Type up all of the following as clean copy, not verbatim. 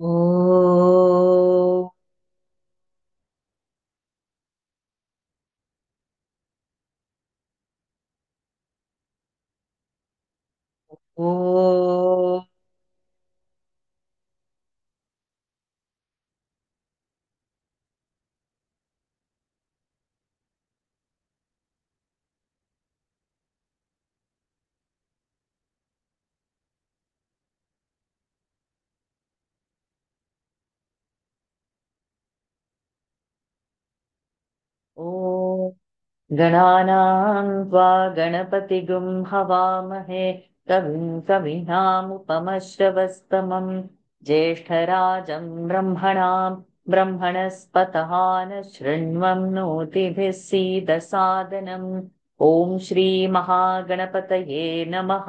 ओ ओ ओ गणानां त्वा गणपतिगुं हवामहे कविं कवीनामुपमश्रवस्तमं ज्येष्ठराजं ब्रह्मणां ब्रह्मणस्पतः न शृण्वन्नोतिभिः सीदसादनम् ॐ श्रीमहागणपतये नमः।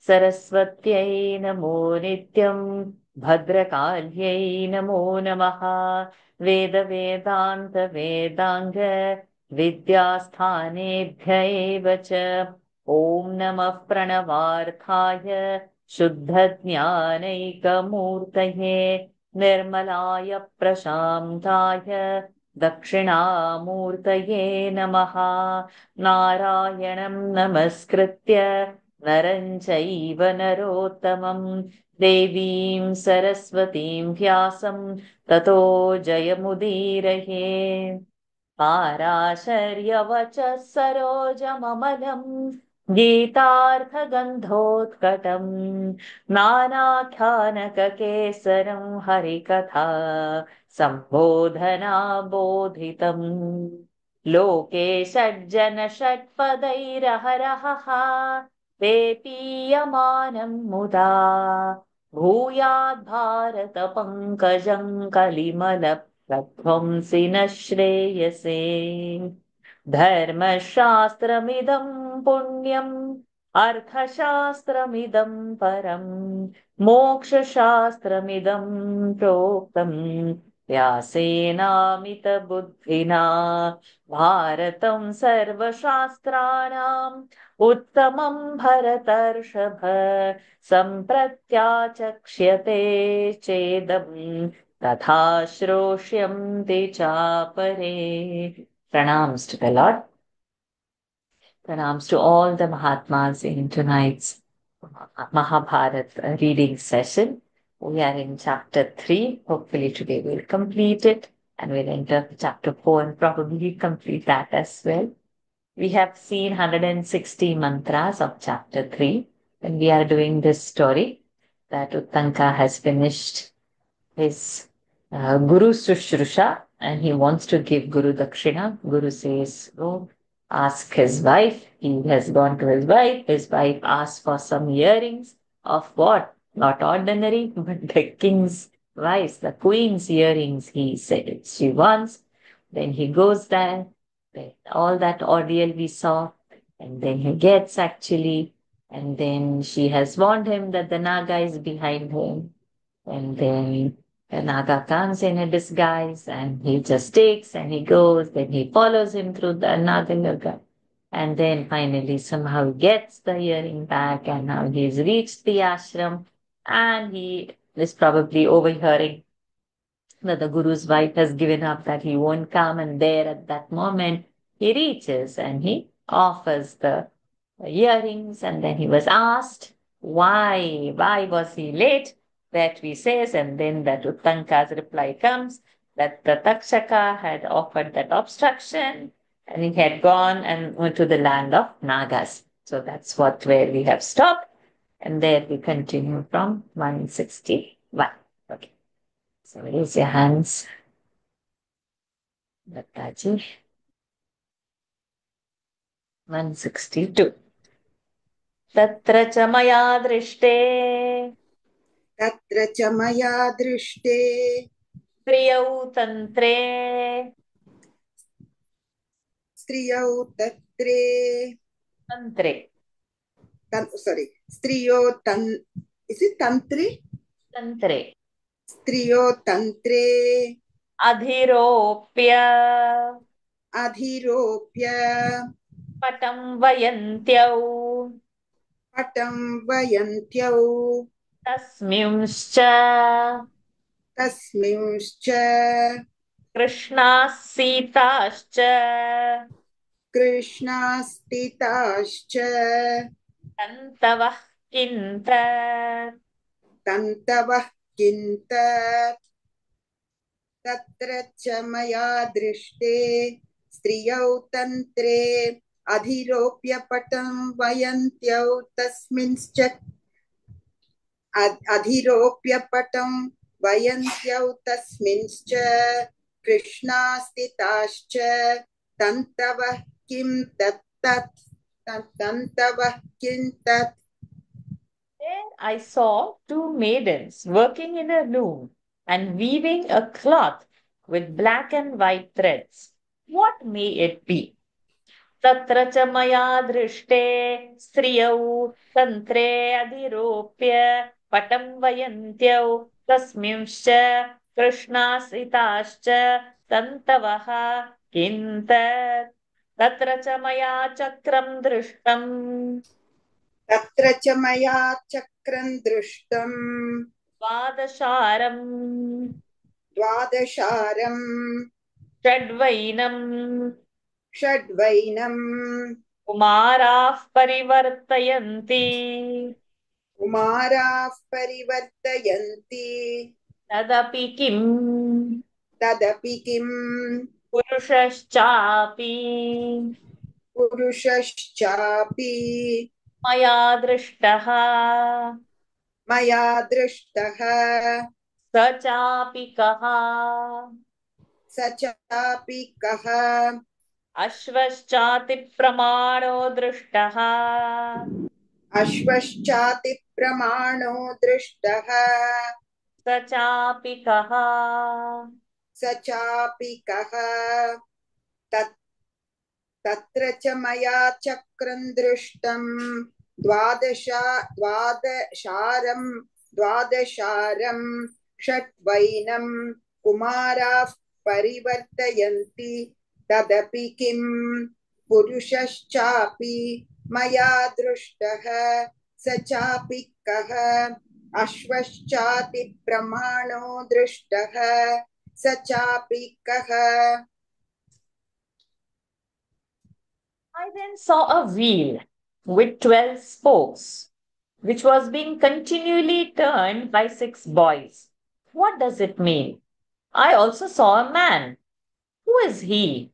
सरस्वत्यै नमो नित्यं भद्रकाल्यै नमो नमः। वेदान्त विद्यास्थानेभ्य एव च ॐ नमः प्रणवार्थाय शुद्धज्ञानैकमूर्तये निर्मलाय प्रशान्ताय दक्षिणामूर्तये नमः। नारायणं नमस्कृत्य नरं चैव नरोत्तमं देवीं सरस्वतीं व्यासं ततो जयमुदीरये। पाराशर्यवचः सरोजममलम् गीतार्थगन्धोत्कटम् नानाख्यानककेसरं हरिकथा सम्बोधनाबोधितम् लोके सज्जन षट्पदैरहरहः पेपीयमानं मुदा भूयाद् पंकजं कलिमल प्रध्वंसि न श्रेयसे। धर्मशास्त्रमिदं पुण्यम् अर्थशास्त्रमिदं परम् मोक्षशास्त्रमिदं प्रोक्तम् व्यासेनामितबुद्धिना भारतं सर्वशास्त्राणाम् उत्तमं भरतर्षभ सम्प्रत्याचक्ष्यते चेदम् तथा श्रोष्यन्ति चापरे. Pranams to the Lord. Pranams to all the Mahatmas in tonight's Mahabharata reading session. We are in chapter 3. Hopefully today we'll complete it and we'll enter chapter 4 and probably complete that as well. We have seen 160 mantras of chapter 3 and we are doing this story that Uttanka has finished his Guru Sushrusha and he wants to give Guru Dakshina. Guru says, "Go ask his wife." He has gone to his wife. His wife asks for some earrings of what? Not ordinary, but the king's wife's, the queen's earrings, he said she wants. Then he goes there. Then all that ordeal we saw. And then he gets actually. And then she has warned him that the Naga is behind him. And then the Naga comes in a disguise and he just takes and he goes, then he follows him through the Naga. And then finally somehow he gets the earring back and now he's reached the ashram and he is probably overhearing that the Guru's wife has given up, that he won't come. And there at that moment, he reaches and he offers the earrings. And then he was asked, why was he late? That we says, and then that Uttanka's reply comes that the Takshaka had offered that obstruction and he had gone and went to the land of Nagas. So that's where we have stopped. And there we continue from 161. Okay. So raise your hands, Dattaji. 162. तत्र च मया दृष्टे तत्र च मया दृष्टे प्रियौ तन्त्रे स्त्रियौ तत्रे तन्त्रे स्त्रियो तन् is it तन्त्रे तन्त्रे स्त्रियो तन्त्रे अधिरोप्य अधिरोप्य पटं वयन्त्यौ पटं वयन्त्यौ तस्मिंश्च तस्मिंश्च कृष्णाः सीताश्च कृष्णास्तिताश्च तन्तवः किन्त तन्तवः किन्त तत्र च मया दृष्टे स्त्रियौ तन्त्रे अधिरोप्य पटं वयन्त्यौ तस्मिंश्च अधिरोप्य पटं वयन्त्यौ तस्मिंश्च कृष्णास्तिताश्च तन्तवः किं तत्तत् तन्तवः किं तत् There I saw two maidens working in a loom and weaving a cloth with black and white threads. What may it be? तत्र च मया दृष्टे स्त्रियौ तन्त्रे अधिरोप्य पटं वयन्त्यौ तस्मिंश्च कृष्णासिताश्च तन्तवः किन्तत् तत्र च मया चक्रं दृष्टम् तत्र च मया चक्रं दृष्टम् द्वादशारम् द्वादशारम् षड्वैनम् षड्वैनम् कुमाराः परिवर्तयन्ति कुमाराः परिवर्तयन्ति तदपि किम् तदपि किम् पुरुषश्चापि पुरुषश्चापि मया दृष्टः मया दृष्टः स चापि कः स चापि कः अश्वश्चातिप्रमाणो दृष्टः अश्वश्चातिप्रमाणो दृष्टः स चापि कः स चापि कः तत् तत्र च मया चक्रं दृष्टं द्वादशारं षट्वैनं कुमाराः परिवर्तयन्ति तदपि किं पुरुषश्चापि मया दृष्टः स चापि कः अश्वश्चातिप्रमाणो दृष्टः स चापि कः I then saw a wheel with 12 spokes, which was being continually turned by 6 boys. What does it mean? I also saw a man. Who is he?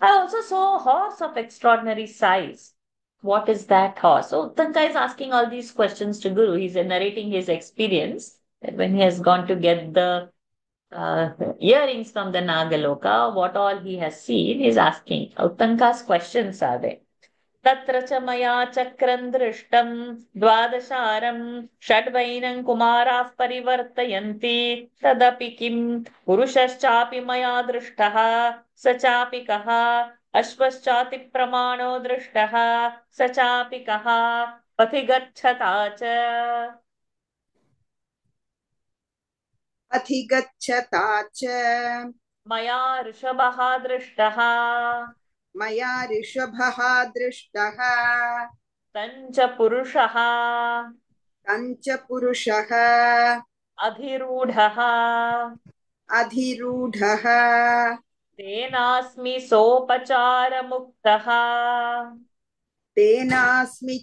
I also saw a horse of extraordinary size. What is that horse? So Tanka is asking all these questions to Guru. He's narrating his experience that when he has gone to get the earrings from the Nagaloka, what all he has seen, he's asking. Uttanka's questions are there. तत्र च मया चक्रं दृष्टं द्वादशारं षड्वैनं कुमाराः परिवर्तयन्ति तदपि किं पुरुषश्चापि मया दृष्टः स चापि कः अश्वश्चातिप्रमाणो दृष्टः स चापि कः पथि गच्छता च अधिगच्छता च मया ऋषभः दृष्टः मया ऋषभः दृष्टः तञ्च पुरुषः तञ्च पुरुषः अधिरूढः अधिरूढः तेनास्मि सोपचारमुक्तः तेनास्मि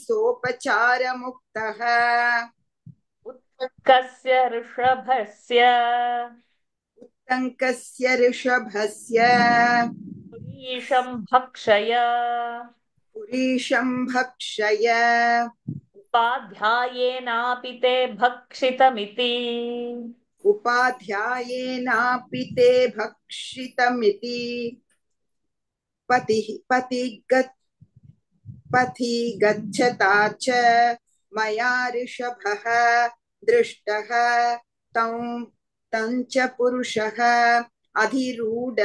सोपचारमुक्तः उत्तङ्कस्य ऋषभस्य तङ्कस्य ऋषभस्य पुरीशं भक्षय पुरीशं भक्षय उपाध्यायेनापि ते भक्षितमिति उपाध्यायेनापि ते भक्षितमिति पथि गच्छता च मया ऋषभः दृष्टः तञ्च पुरुषः अधिरूढः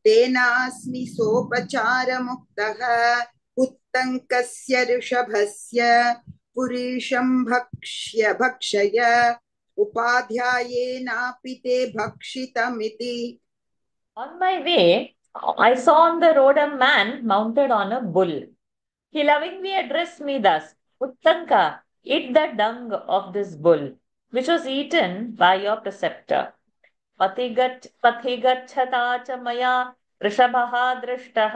तेनास्मि सोपचारमुक्तः उत्तङ्कस्य ऋषभस्य पुरीशं भक्षय उपाध्यायेनापि ते भक्षितमिति. On my way, I saw on the road a man mounted on a bull. He lovingly addressed me thus, Uttanka, eat the dung of this bull, which was eaten by your preceptor. पथिगच्छता च मया वृषभः दृष्टः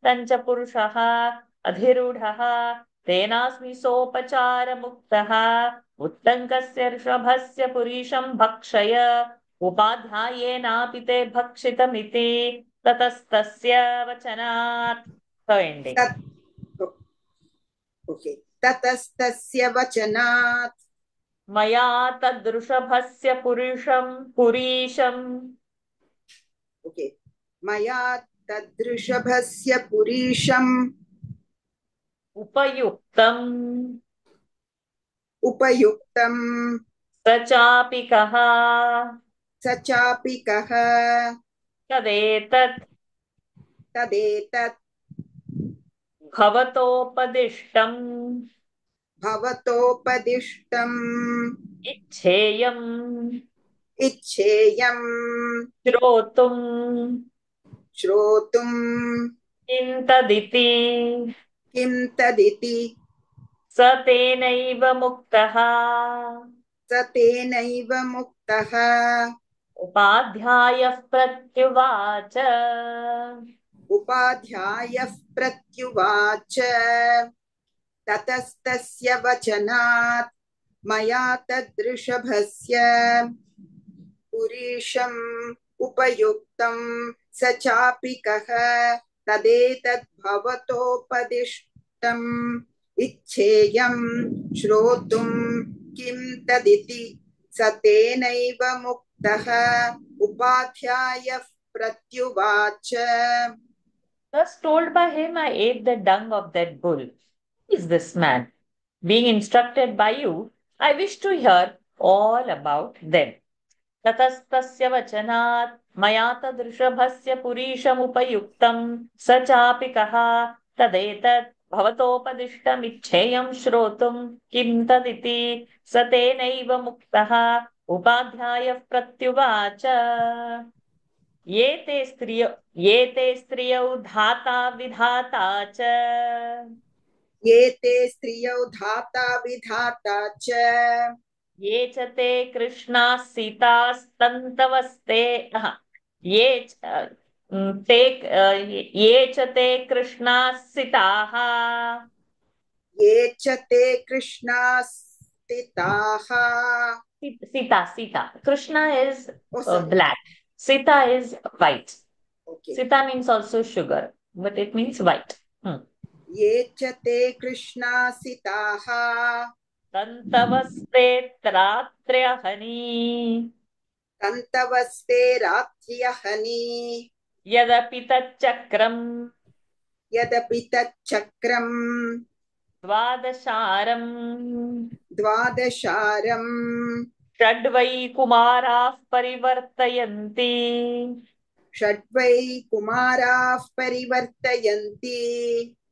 तञ्च पुरुषः अधिरूढः तेनास्मि सोपचारमुक्तः उत्तङ्कस्य ऋषभस्य पुरीशं भक्षय उपाध्यायेनापि ते भक्षितमिति ततस्तस्य वचनात् ending. Okay. ततस्तस्य वचनात् मया तदृषभस्य पुरीशम् okay. मया तदृषभस्य पुरीशम् उपयुक्तम् स चापि कः तदेतत् भवतोपदिष्टम् इच्छेयम् श्रोतुम् किं तदिति स तेनैव मुक्तः उपाध्यायः प्रत्युवाच ततस्तस्य वचनात् मया तदृषभस्य पुरीशम् उपयुक्तम् स चापि कः तदेतद् भवतोपदिष्टम् इच्छेयम् श्रोतुम् किं तदिति स तेनैव मुक्तः उपाध्यायः प्रत्युवाच. Thus told by him, I ate the dung of that bull. Who is this man? Being instructed by you, I wish to hear all about them. ततस्तस्य वचनात् मया तदृषभस्य पुरीशमुपयुक्तम् स चापि कः तदेतत् भवतोपदिष्टमिच्छेयं श्रोतुम् किं तदिति स तेनैव मुक्तः उपाध्यायः प्रत्युवाच. ये ते स्त्रियौ धाता विधाता च ये च ते कृष्णाः सीतास्तन्तवस्ते ये च ते कृष्णाः सिताः Sita. Krishna is black. Sita is white. Okay. Sita means also sugar, but it means white. ये च ते कृष्णा सिताः तन्तवस्ते रात्र्यहनी यदपि तच्चक्रम् द्वादशारम् षड्वै कुमाराः परिवर्तयन्ति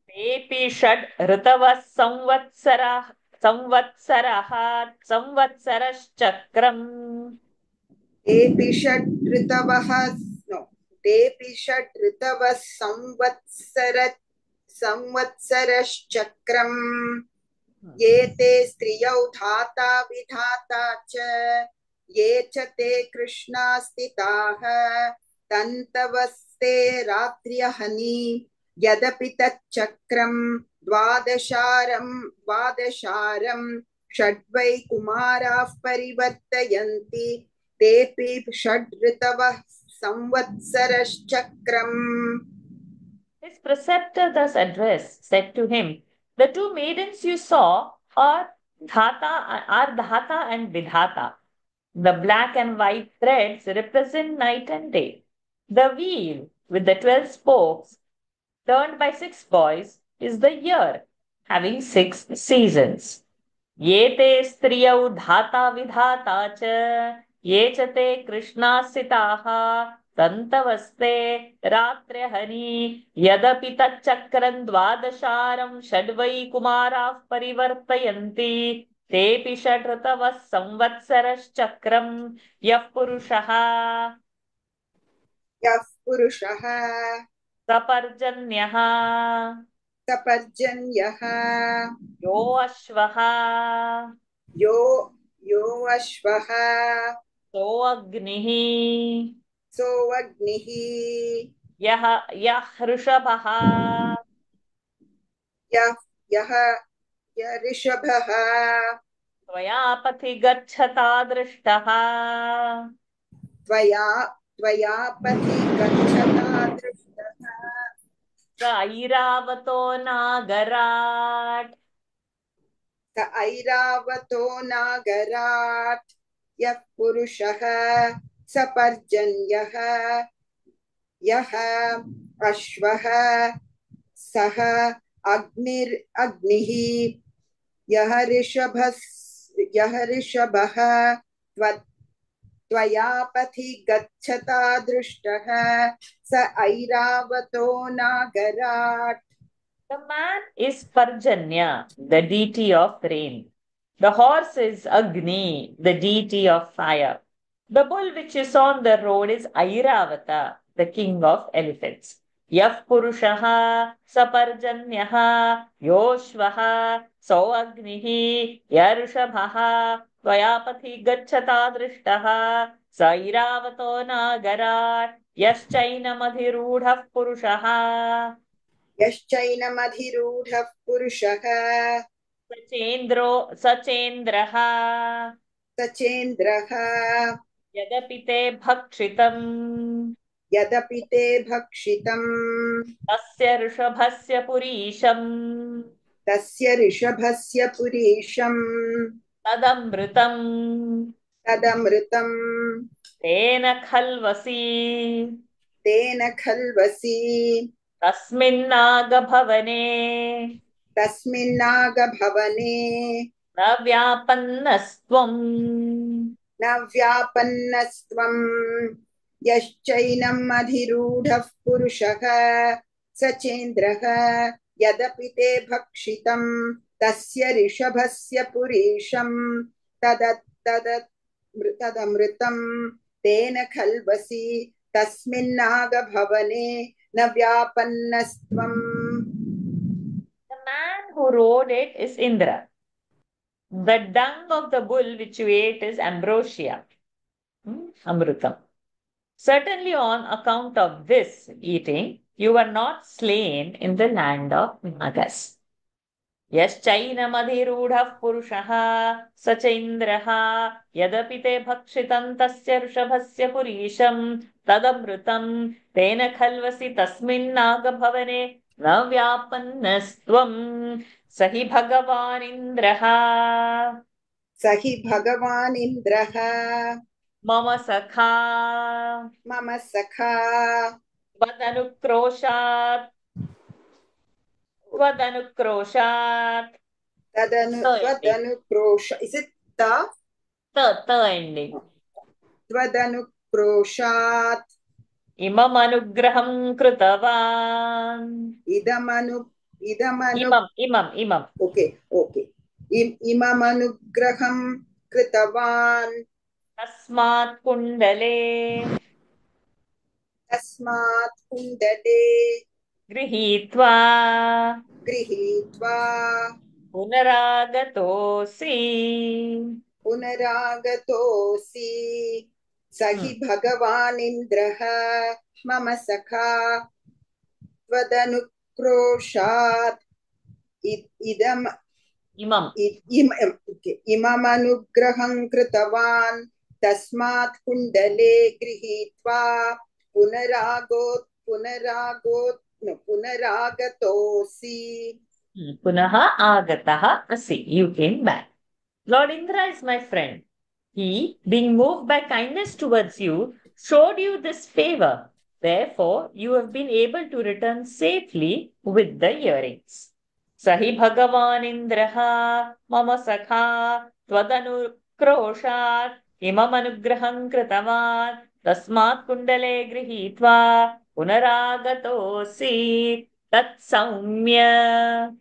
तेऽपि षड् ऋतवः संवत्सरश्चक्रम् तेऽपि षड् ऋतवः संवत्सरश्चक्रम् ये ते स्त्रियौ धाता विधाता च ये च ते कृष्णा स्थिताः तन्तवस्ते रात्र्यहनी यदपि तच्चक्रम् द्वादशारम् षड्वै कुमाराः परिवर्तयन्ति तेऽपि षड् ऋतवः संवत्सरश्चक्रम्. His preceptor thus addressed, said to him, the two maidens you saw are Dhata and Vidhata. The black and white threads represent night and day. The wheel with the 12 spokes turned by 6 boys is the year, having 6 seasons. Ye te striyau dhata vidhata cha, ye cha te krishnasitaha, tantavaste ratrahani, yadapi tachakran dvadasharam shadvai kumarah parivartayanti, tepi shadratavas samvatsaraschakram yah purushaha saparjanyaha सपर्जन्यः यो अश्वः यो यो अश्वः सो अग्निः सोऽग्निः यः यः ऋषभः यः यः य ऋषभः त्वया पथि गच्छता दृष्टः त्वया त्वया पथि गच्छता दृष्टः स ऐरावतो नागराट् स ऐरावतो नागरात् यः पुरुषः सपर्जन्यः यः अश्वः सः अग्निः यः ऋषभः त्वया पथि गच्छता दृष्टः स ऐरावतो नागरात्. The man is Parjanya, the deity of rain. The horse is Agni, the deity of fire. The bull which is on the road is Airavata, the king of elephants. Yah Purushaha Saparjanyaha Yoshvaha So Agnihi Yarushabhaha Tvayapathi Gachata Drishtaha Sairavato Nagarat Yaschainamadhirudha Purushaha यश्चैनमधिरूढः पुरुषः सचेन्द्रः सचेन्द्रः यदपि ते भक्षितम् यदपि ते भक्षितम् तस्य ऋषभस्य पुरीशम् तस्य ऋषभस्य पुरीशम् तदमृतम् तदमृतम् तेन खल्वसि तेन खल्वसि तस्मिन्नागभवने तस्मिन्नागभवने न व्यापन्नस्त्वम् न व्यापन्नस्त्वम् यश्चैनम् अधिरूढः पुरुषः सचेन्द्रः यदपि ते भक्षितम् तस्य ऋषभस्य पुरीशम् तदमृतम् तेन खल्वसि तस्मिन्नागभवने न व्यापन्नस्त्वम्. The man who rode it is Indra. The dung of the bull which you ate is ambrosia, amrutam. Certainly on account of this eating, you were not slain in the land of Nagas. यश्चैनमधिरूढः पुरुषः स च इन्द्रः यदपि ते भक्षितं तस्य ऋषभस्य पुरीशं तदमृतं तेन खल्वसि तस्मिन्नागभवने न व्यापन्नस्त्वं स हि भगवान् इन्द्रः स हि भगवान् इन्द्रः मम सखा मम सखा त्वदनुक्रोशात् त्वदनुक्रोश. Is it the? ending. त्वदनुक्रोशात् इममनुग्रहं कृतवान् इमम् okay इममनुग्रहं कृतवान् तस्मात् कुण्डले गृहीत्वा पुनरागतोऽसि स हि भगवान् इन्द्रः मम सखा त्वदनुक्रोशात् इममनुग्रहं कृतवान् तस्मात् कुण्डले गृहीत्वा पुनरागतोऽसि. पुनः आगतः असि. You came back. Lord Indra is my friend. He, being moved by kindness towards you, showed you this favor. Therefore, you have been able to return safely with the earrings. Sahi Bhagavan Indraha Mama Sakha Tvadanukroşat imam anugraham kritavan tasmat kundale grihitva punaragatosi tat saumya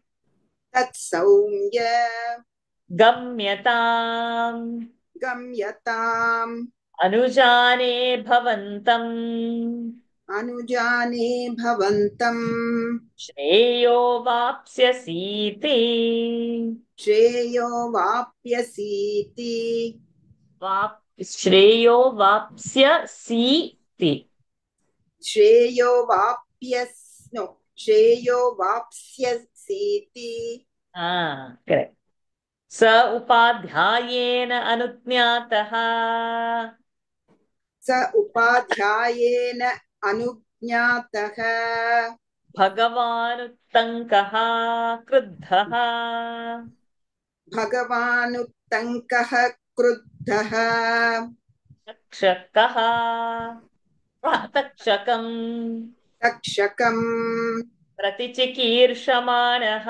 गम्यताम् अनुजाने भवन्तम् अनुजाने भवन्तम् श्रेयो वाप्स्यसीति श्रेयो वाप्यसीति श्रेयो वाप्स्यसीति श्रेयो वाप्यस् नो श्रेयो वाप्स्यसीति correct स उपाध्यायेन अनुज्ञातः स उपाध्यायेन अनुज्ञातः भगवानुत्तङ्कः क्रुद्धः भगवानुत्तङ्कः क्रुद्धः तक्षकः तक्षकम् तक्षकम् प्रतिचिकीर्षमाणः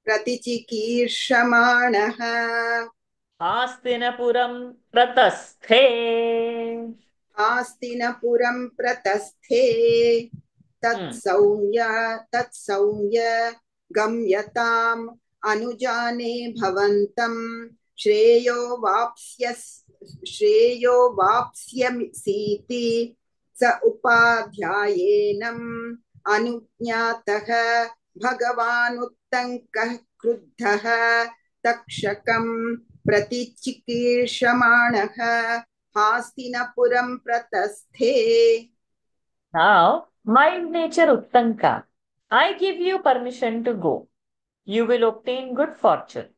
प्रतिचिकीर्षमाणः आस्तिनपुरं प्रतस्थे आस्तिनपुरं प्रतस्थे हम्म, तत्सौम्य गम्यताम् अनुजाने भवन्तं श्रेयो वाप्स्यसीति स उपाध्यायेनम् अनुज्ञातः भगवानुत्तङ्कः क्रुद्धः तक्षकं प्रतिचिकीर्षमाणः हास्तिनपुरं प्रतस्थे Now, mild nature Uttanka, I give you permission to go. You will obtain good fortune.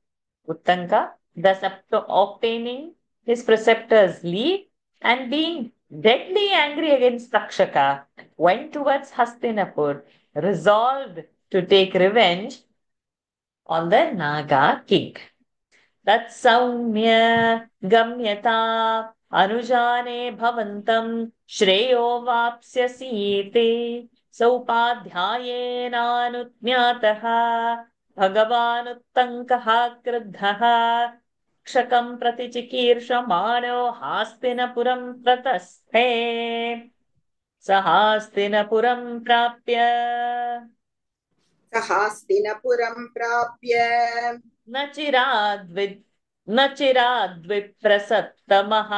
Uttanka, thus obtaining his preceptor's leave and being deadly angry against Takshaka, went towards Hastinapur, resolved to take revenge on the Naga king. तत्सौम्य गम्यता अनुजाने भवन्तं श्रेयो वाप्स्यसीते सौपाध्यायेनानुज्ञातः भगवानुत्तङ्कः क्रुद्धः क्षकं प्रति चिकीर्षमाणो हास्तिनपुरं प्रतस्थे स हास्तिनपुरं प्राप्य स हास्तिनपुरं प्राप्य न चिराद्विप्रसत्तमः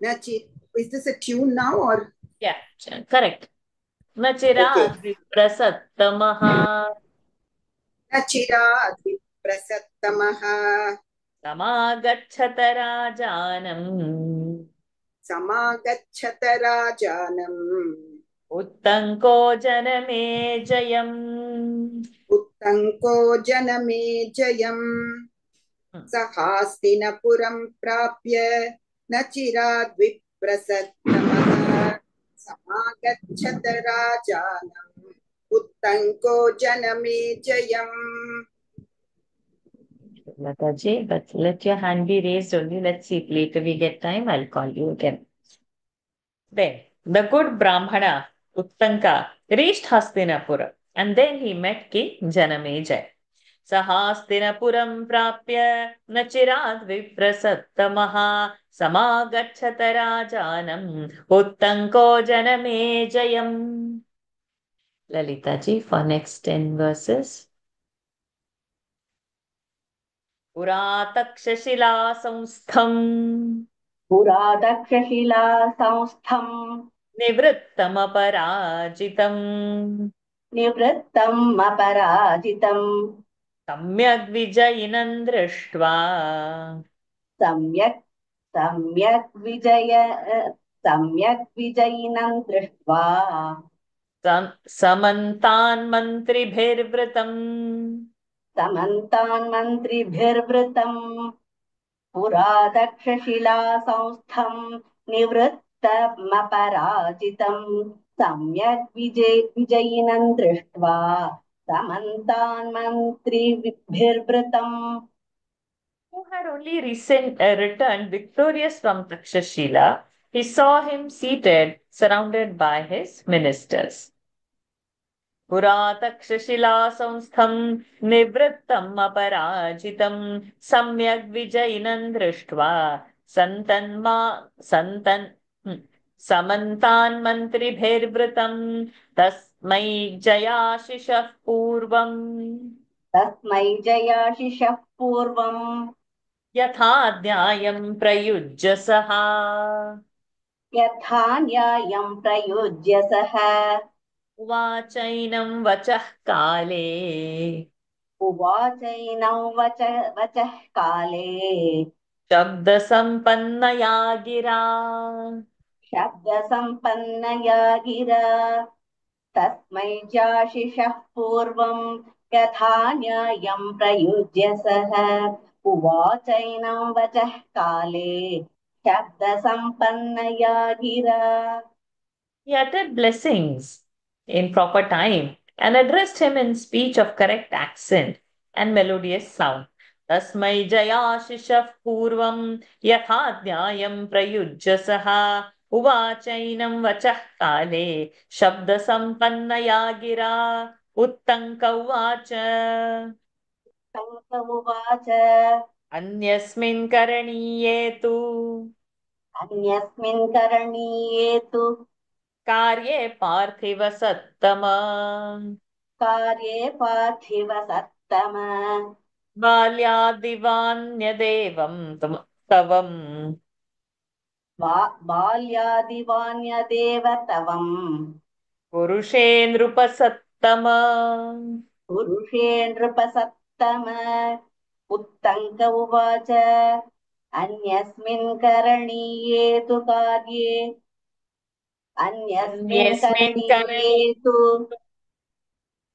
न चित् is this a tune now or Yeah, correct. न okay चिराद्विप्रसत्तमः न चिरात् विप्रसत्तमः समागच्छत राजानम् समागच्छत राजानम् उत्तङ्को जनमे जयम् उत्तङ्को जनमे जयम् स हास्तिनपुरं प्राप्य न चिरात् विप्रसत्तमः समागच्छत राजानम् उत्तङ्को जनमे जयम् Lataji, but let your hand be raised only. Let's see if later we get time. I'll call you again. Then the good Brahmana, Uttanka, reached Hastinapura and then he met King Janamejaya. Sahastinapuram prapya न चिराद् विप्रसत्तमः समागच्छत राजानम् उत्तङ्को जनमे जयम्. Lalita ji, for next 10 verses. पुरा तक्षशिला संस्थम् पुरा तक्षशिला संस्थम् निवृत्तमपराजितम् निवृत्तम् अपराजितम् सम्यग् विजयिनं दृष्ट्वा सम्यक् सम्यक् विजयिनं दृष्ट्वा समन्तान् मन्त्रिभिर्वृतम् समन्तान् मन्त्रिभिर्वृतम् पुरा तक्षशिला संस्थम् निवृत्तमपराजितम् सम्यक् विजयिनं दृष्ट्वा समन्तान् मन्त्रिभिर्वृतम् who had only returned victorious from Takshashila. He saw him seated, surrounded by his ministers. पुरा तक्षशिला संस्थम् निवृत्तम् अपराजितम् सम्यग् विजयिनं दृष्ट्वा समन्तान् मन्त्रिभिर्वृतम् तस्मै जयाशिषः पूर्वम् तस्मै जयाशिषः पूर्वम् यथा न्यायं प्रयुज्य सः यथा न्यायं प्रयुज्य सः उवाचैनं वचः काले उवाचैनं वचः काले शब्दसम्पन्नया गिरा शब्दसम्पन्नया गिरा तस्मै चाशिषः पूर्वं यथा न्यायं प्रयुज्य सः उवाचैनं वचः काले शब्दसम्पन्नया गिरा He uttered blessings in proper time and addressed him in speech of correct accent and melodious sound. तस्मै जयाशिषः पूर्वं यथा न्यायं प्रयुज्य सः उवाचैनं वचः काले शब्दसम्पन्नया गिरा उत्तङ्क उवाच शङ्ख उवाच अन्यस्मिन् करणीये तु अन्यस्मिन् करणीये तु कार्ये पार्थिव सत्तम कार्ये पार्थिव सत्तम बाल्यादिवान्यदेवं तवम् बाल्यादिवान्यदेव तवम् पुरुषे नृपसत्तम पुरुषे नृपसत्तम उत्तङ्क उवाच अन्यस्मिन् करणीये तु कार्ये अन्यस्मिन् अन्यस्मिन् करणीये करणी तु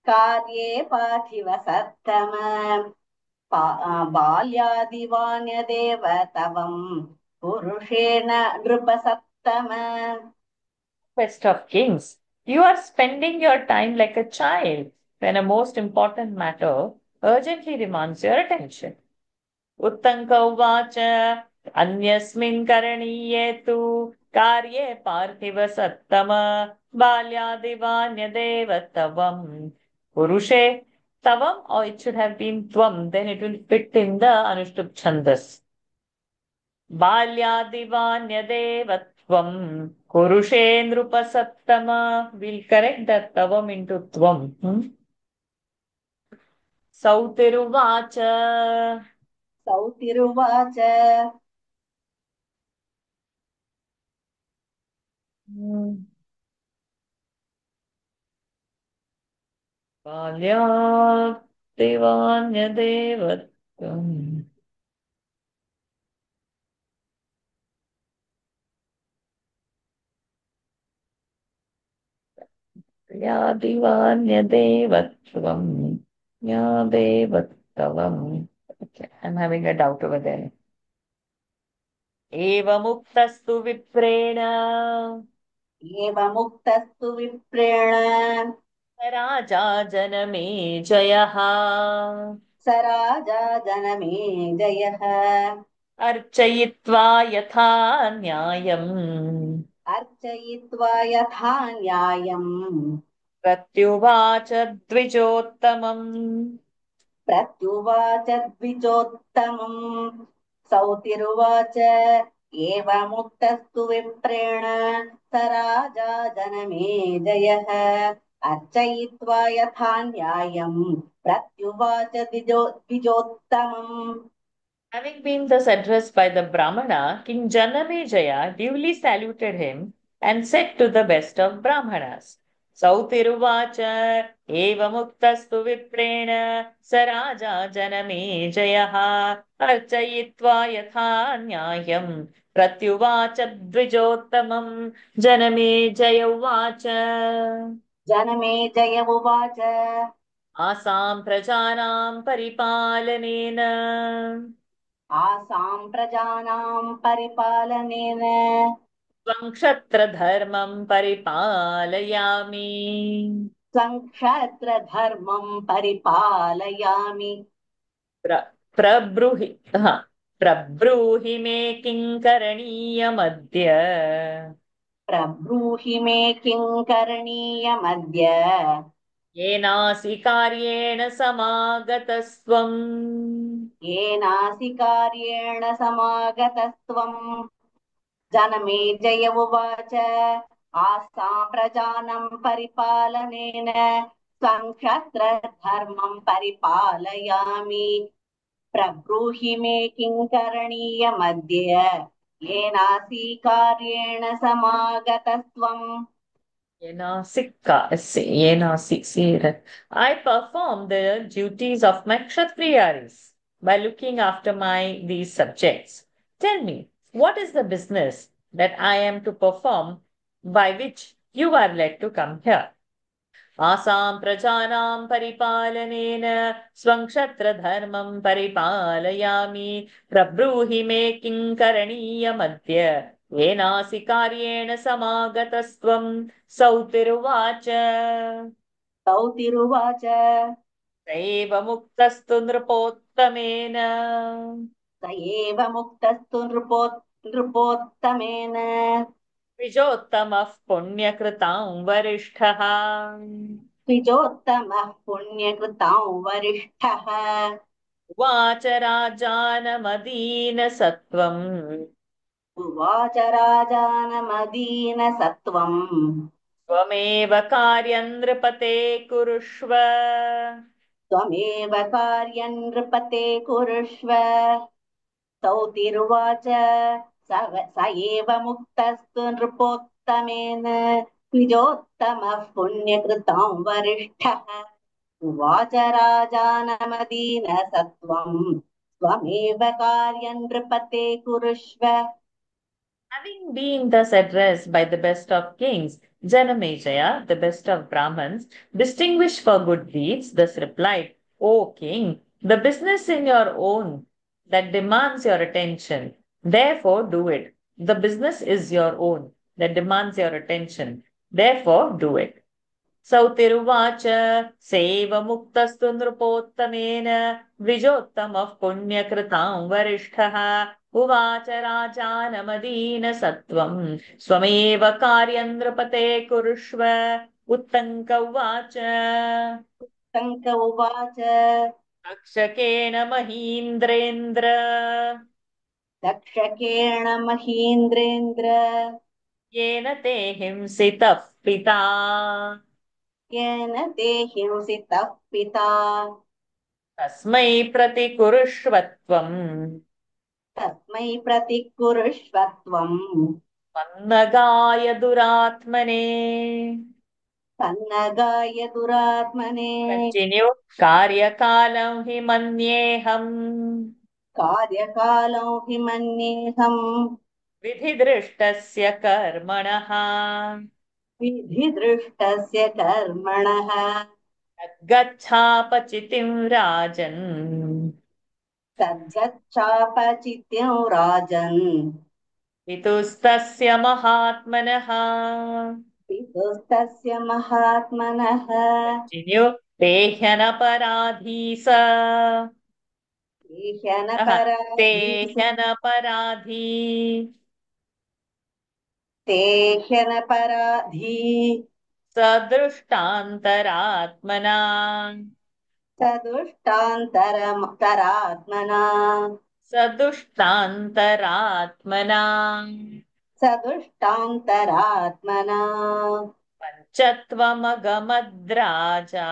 कार्ये पार्थिव सत्तम बाल्यादिवान्यदेव तवम् पुरुषेण नृपसत्तम best of kings. You are spending your time like a child when a most important matter urgently demands your attention. उत्तङ्क उवाच अन्यस्मिन् करणीये तु कार्ये पार्थिव सत्तम बाल्यादिवान्यदेव तवम् पुरुषे tavam, or it should have been tvam, then it will fit in the Anushtup Chandas. बाल्यादिवान्यदेव त्वम् कुरुषे नृपसत्तम. We'll correct that tavam into tvam. सौतिरुवाच सौतिरुवाच बाल्यात् देवान्यदेवत्वम् या दिवान्यदेवत्वम् या देवत्वम्. Okay, I'm having a doubt over there. एवमुक्तस्तु विप्रेण एवमुक्तस्तु विप्रेण राजा जनमे जयः स राजा जनमे जयः अर्चयित्वा यथा न्यायम् अर्चयित्वा यथा न्यायम् प्रत्युवाच द्विजोत्तमम् प्रत्युवाच द्विजोत्तमम् सौतिरुवाच एवमुक्तस्तु विप्रेण स राजा जनमे जयः अर्चयित्वा यथा न्यायम् प्रत्युवाच द्विजोत्तमम् Having been thus addressed by the Brahmana, King Janamejaya duly saluted him and said to the best of Brahmanas, Sautiruvacha evamuktastu viprena sa raja Janamejaya archayitva yatha nyayam pratyuvacha dvijottamam Janamejaya uvacha Janamejaya उवाच आसां प्रजानां परिपालनेन आसां प्रजानां परिपालनेन त्वं क्षत्रधर्मं परिपालयामि संक्षत्रधर्मं परिपालयामि प्रब्रूहि प्रब्रूहि मे किं करणीयमद्य प्रब्रूहि मे किं करणीयमद्य येनासि कार्येण समागतस्त्वम् येनासि कार्येण समागतस्त्वम् जनमेजय उवाच आसां प्रजानं परिपालनेन संक्षत्रधर्मं परिपालयामि प्रब्रूहि मे किं करणीयमद्य येनासि कार्येण समागतस्त्वम् I perform the duties of my Kshatriyas by looking after my these subjects. Tell me, what is the business that I am to perform by which you are led to come here? आसां प्रजानां परिपालनेन स्वं क्षत्रधर्मं परिपालयामि प्रब्रूहि मे किं करणीयमद्य येनासि कार्येण समागतस्त्वं सौतिरुवाच सौतिरुवाच स एव मुक्तस्तु नृपोत्तमेन स एव मुक्तस्तु नृपोत्तमेन द्विजोत्तमः पुण्यकृतां वरिष्ठः द्विजोत्तमः पुण्यकृतां वरिष्ठः उवाच राजानमदीनसत्त्वम् उवाच राजानमदीनसत्त्वम् त्वमेव कार्यं नृपते कुरुष्व त्वमेव कार्यं नृपते कुरुष्व सौतिरुवाच स एव मुक्तस्तु नृपोत्तमेन द्विजोत्तमः पुण्यकृतां वरिष्ठः उवाच राजानमदीनसत्त्वम् त्वमेव कार्यं नृपते कुरुष्व Having been thus addressed by the best of kings, Janamejaya, the best of Brahmins, distinguished for good deeds, thus replied, O king, the business in your own that demands your attention. Therefore, do it. The business is your own that demands your attention. Therefore, do it. सौतिरुवाच सेव मुक्तस्तु नृपोत्तमेन द्विजोत्तमः पुण्यकृतां वरिष्ठः उवाच राजानमदीनसत्त्वं स्वमेव कार्यं नृपते कुरुष्व उत्तङ्क उवाच शङ्क उवाच तक्षकेण महीन्द्रेन्द्र दक्षकेण महीन्द्रेन्द्र येन ते हिंसितः पिता येन ते हिंसितः पिता तस्मै प्रतिकुरुष्वत्वम् तस्मै प्रतिकुरुष्व त्वम् मन्नगाय दुरात्मने सन्नगाय दुरात्मने कंटिन्यू कार्यकालं हि मन्येऽहम् कार्यकालं हि मन्येऽहम् विधिदृष्टस्य कर्मणः विधिदृष्टस्य कर्मणः गच्छापचितिं राजन् तद्गच्छापचित्यं राजन् पितुस्तस्य महात्मनः पितुस्तस्य महात्मनः कंटिन्यू तेह्यनपराधी स ह्यनपराधी तेह्यनपराधी तेह्यनपराधी सदृष्टान्तरात्मना सदुष्टान्तरात्मना सदुष्टान्तरात्मना सदुष्टान्तरात्मना पञ्चत्वमगमद्राजा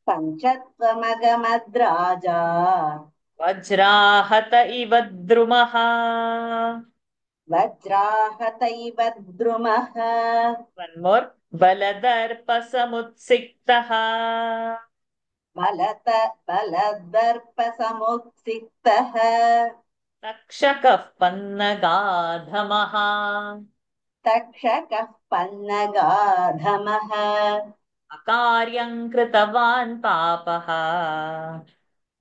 पञ्चत्वमगमद्राजा वज्राहत इव द्रुमः वज्राहत इव द्रुमः वन्मोर् बलदर्पसमुत्सिक्तः बलदर्पसमुत्सिक्तः तक्षकः पन्नगाधमः तक्षकः पन्नगाधमः अकार्यं कृतवान् पापः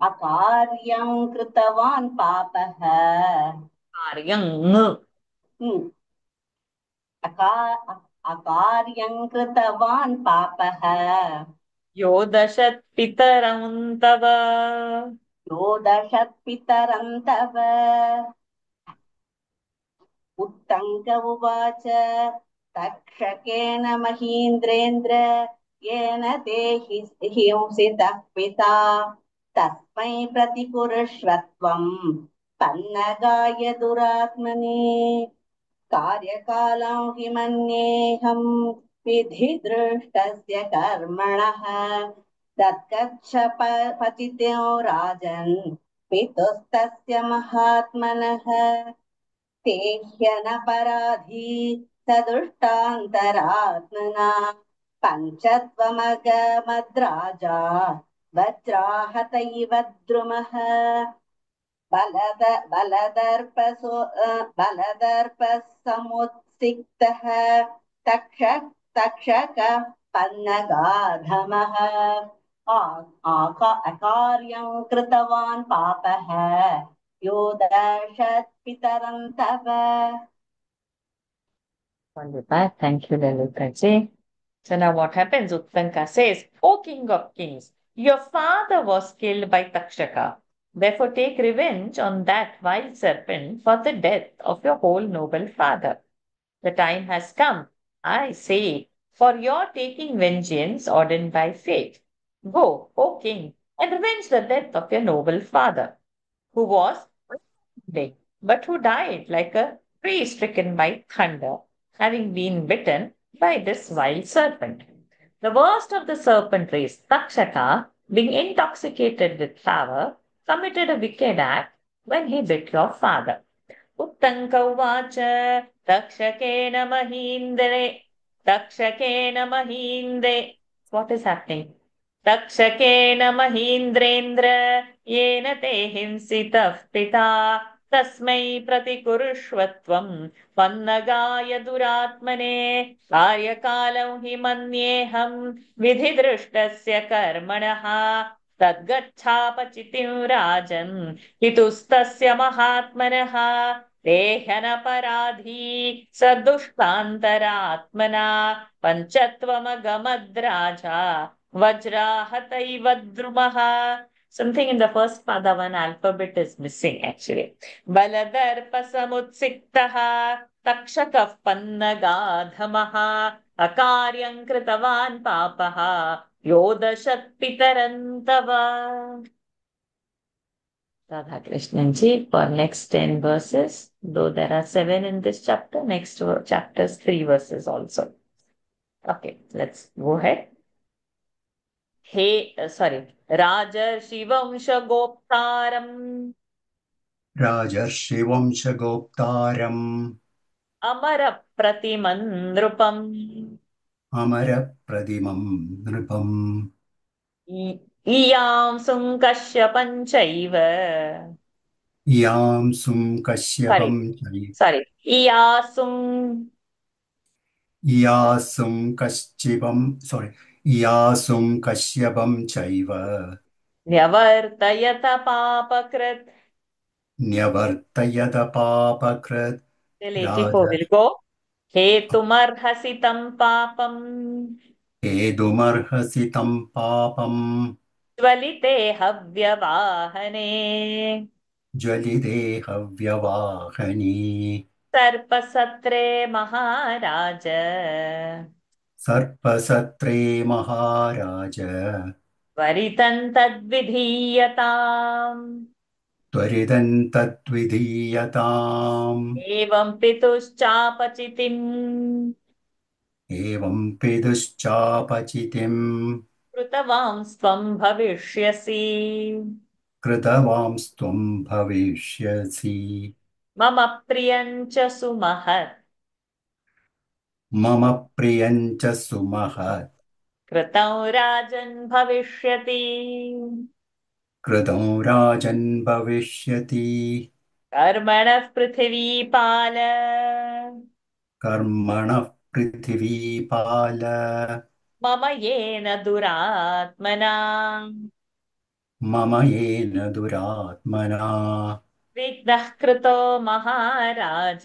अकार्यं कृतवान् पापः कार्यं अकार्यं कृतवान् पापः यो दशत्पितरं तव यो दशत्पितरं तव उत्तङ्क उवाच तक्षकेन महीन्द्रेन्द्र येन ते हिंसितः पिता तस्मै प्रतिकुरुष्व त्वम् पन्नगाय दुरात्मने कार्यकालं हि मन्येऽहम् विधिदृष्टस्य कर्मणः तत्कच्छ पतितो राजन् पितुस्तस्य महात्मनः ते ह्यनपराधी स दुष्टान्तरात्मना पञ्चत्वमगमद्राजा वज्राहत इव द्रुमः बलदर्पः समुत्सिक्तः तक्ष तक्षकः पन्नगाधमः अकार्यं कृतवान् पापः यो दर्शत् पितरं तव. Wonderful. Thank you, Lalita ji. So now what happens? Uttanka says, O king of kings, your father was killed by Takshaka. Therefore take revenge on that wild serpent for the death of your whole noble father. The time has come, I say, for your taking vengeance ordained by fate. Go, O king, and revenge the death of your noble father, who was big, but who died like a tree stricken by thunder, having been bitten by this wild serpent. The worst of the serpent race, Takshaka, being intoxicated with power, committed a wicked act when he bit your father. उत्तङ्क उवाच तक्षकेन महीन्द्रे तक्षकेन महीन्द्रे what is happening तक्षकेन महीन्द्रेन्द्र येन ते हिंसितः पिता तस्मै प्रतिकुरुष्व त्वं पन्नगाय दुरात्मने कार्यकालं हि मन्येऽहं विधिदृष्टस्य कर्मणः तद्गच्छापचितिं राजन् पितुस्तस्य महात्मनः देह्यनपराधी स दुष्टान्तरात्मना पञ्चत्वमगमद्राजा वज्राहतैव द्रुमः. Something in the first Padavan alphabet is missing actually. बलदर्पसमुत्सिक्तः तक्षकः पन्नगाधमः अकार्यं कृतवान् पापः योदशत् पितरं तव. Radha Krishnan ji, for next 10 verses, though there are 7 in this chapter, next chapter's 3 verses also. Okay, let's go ahead. Rajarshi Vamsha Goptaram राजर्षिवंशगोप्तारम् Amara Pratiman Nrupam अमरप्रतिमम् नृपम् Iyam Sunkashyapan Chaiva. यां कश्यपम् Sorry, Iyasum यासुं कश्यपम् चैव Nyavartayata Papakrit. न्यवर्तयत पापकृत् Till राज 84 will go. Hetumarhasi tam papam हेतुमर्हसि तं पापम् ज्वलिते हव्यवाहने ज्वलिदेहव्यवाहनि सर्पसत्रे महाराज सर्पसत्रे महाराज वरितं तद्विधीयताम् त्वरितं तद्विधीयताम् एवं पितुश्चापचितिम् एवं पितुश्चापचितिम् कृतवांस्त्वं भविष्यसि कृतवांस्त्वं भविष्यसि मम प्रियं च सुमहत् मम प्रियं च सुमहत् कृतं राजन् भविष्यति कृतं राजन् भविष्यति कर्मणः पृथिवीपाल कर्मणः पृथिवीपाल मम येन दुरात्मना मम येन दुरात्मना विघ्नः कृतो महाराज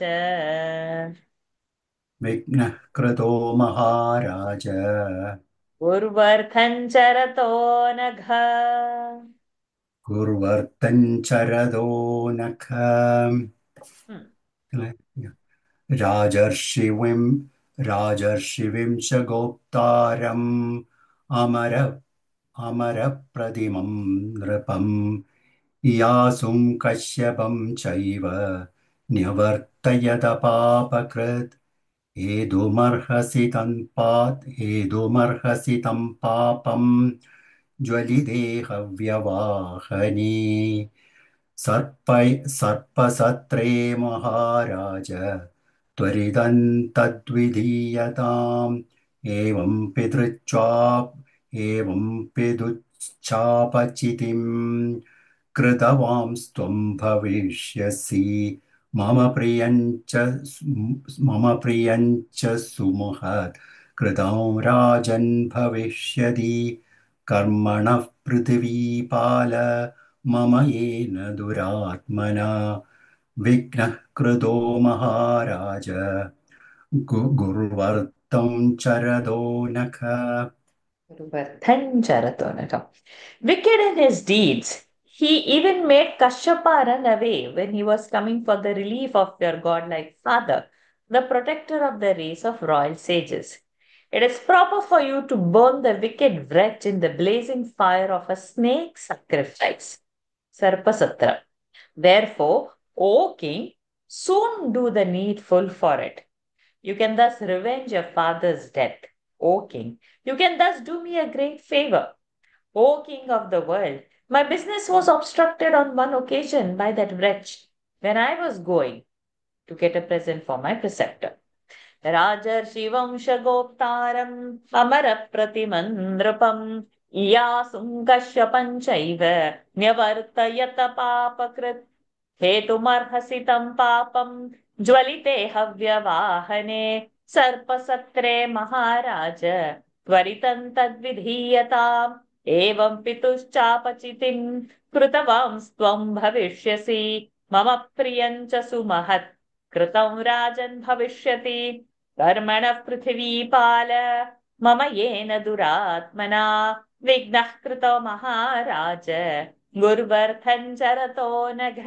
विघ्नः कृतो महाराज उर्वर्थं चरतो नघ कुर्वर्तन् चरदो नख राजर्षिविं राजर्षिविंश गोप्तारम् अमर अमरप्रतिमं नृपम् यासुं कश्यपं चैव न्यवर्तयत पापकृत् हेतुमर्हसि तं पापम् ज्वलिदेहव्यवाहनि सर्पसत्रे महाराज त्वरिदन्तद्विधीयताम् एवं पितुश्चापचितिम् कृतवांस्त्वं भविष्यसि मम प्रियञ्च सुमहत् कृतं राजन् भविष्यति कर्मणः पृथिवीपाल मम येन दुरात्मना विघ्नः कृतो महाराज गुर्वर्तं चरदो नख. Vardhanjaratonakam. Wicked in his deeds, he even made Kashyapa run away when he was coming for the relief of your godlike father, the protector of the race of royal sages. It is proper for you to burn the wicked wretch in the blazing fire of a snake sacrifice. Sarpasatra. Therefore, O king, soon do the needful for it. You can thus revenge your father's death, O king. You can thus do me a great favor. O king of the world, my business was obstructed on one occasion by that wretch when I was going to get a present for my preceptor. Rajarshi Vamshagoptaram Amarapratimandrupam Iyasum Kashyapanchaiva Nyavartayata Papakrit Hetumarhasitam Papam Jwalite Havyavahane Sarpasatre Maharaja Tvaritan Tadvidhiyatam Evam Pituschapachitim Krutavam Stvam Bhavishyasi Mama Priyancha Sumahat कृतं राजन् भविष्यति कर्मणः पृथिवीपाल मम येन दुरात्मना विघ्नः कृतो महाराज गुर्वर्थं चरतो नघ.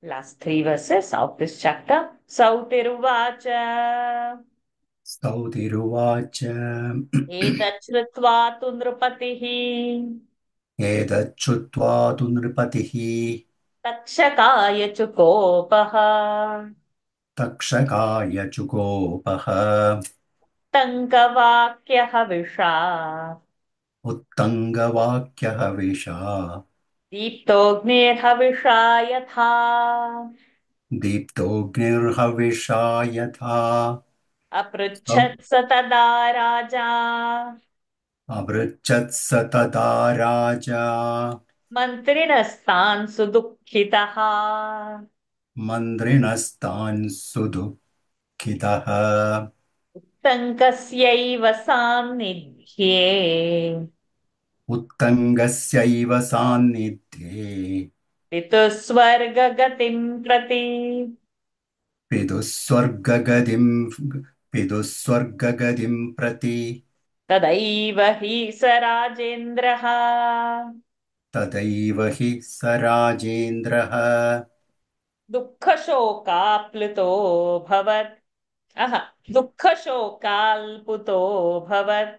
Last three verses of this chapter. Sautiruvacha. स्तौतिरुवाच एतत् श्रुत्वा तु नृपतिः एतच्छ्रुत्वा तु नृपतिः तक्षकाय चुकोपः तक्षकाय चुकोपः तङ्कवाक्यहविषा उत्तङ्गवाक्यहविषा दीप्तोऽग्निर्हविषा यथा दीप्तोऽग्निर्हविषा यथा अपृच्छत् स तदा राजा अभृच्छत् स तदा राजा मन्त्रिणस्तान् सुदुःखितः मन्त्रिणस्तान् सुदुःखितः तङ्कस्यैव सान्निध्ये उत्तङ्गस्यैव सान्निध्ये पितुः स्वर्गगतिं प्रति पितुः स्वर्गगतिं प्रति तदैव हि स राजेन्द्रः तदैव हि स राजेन्द्रः दुःखशोकाप्लुतोऽभवत् दुःखशोकाल्पुतोऽभवत्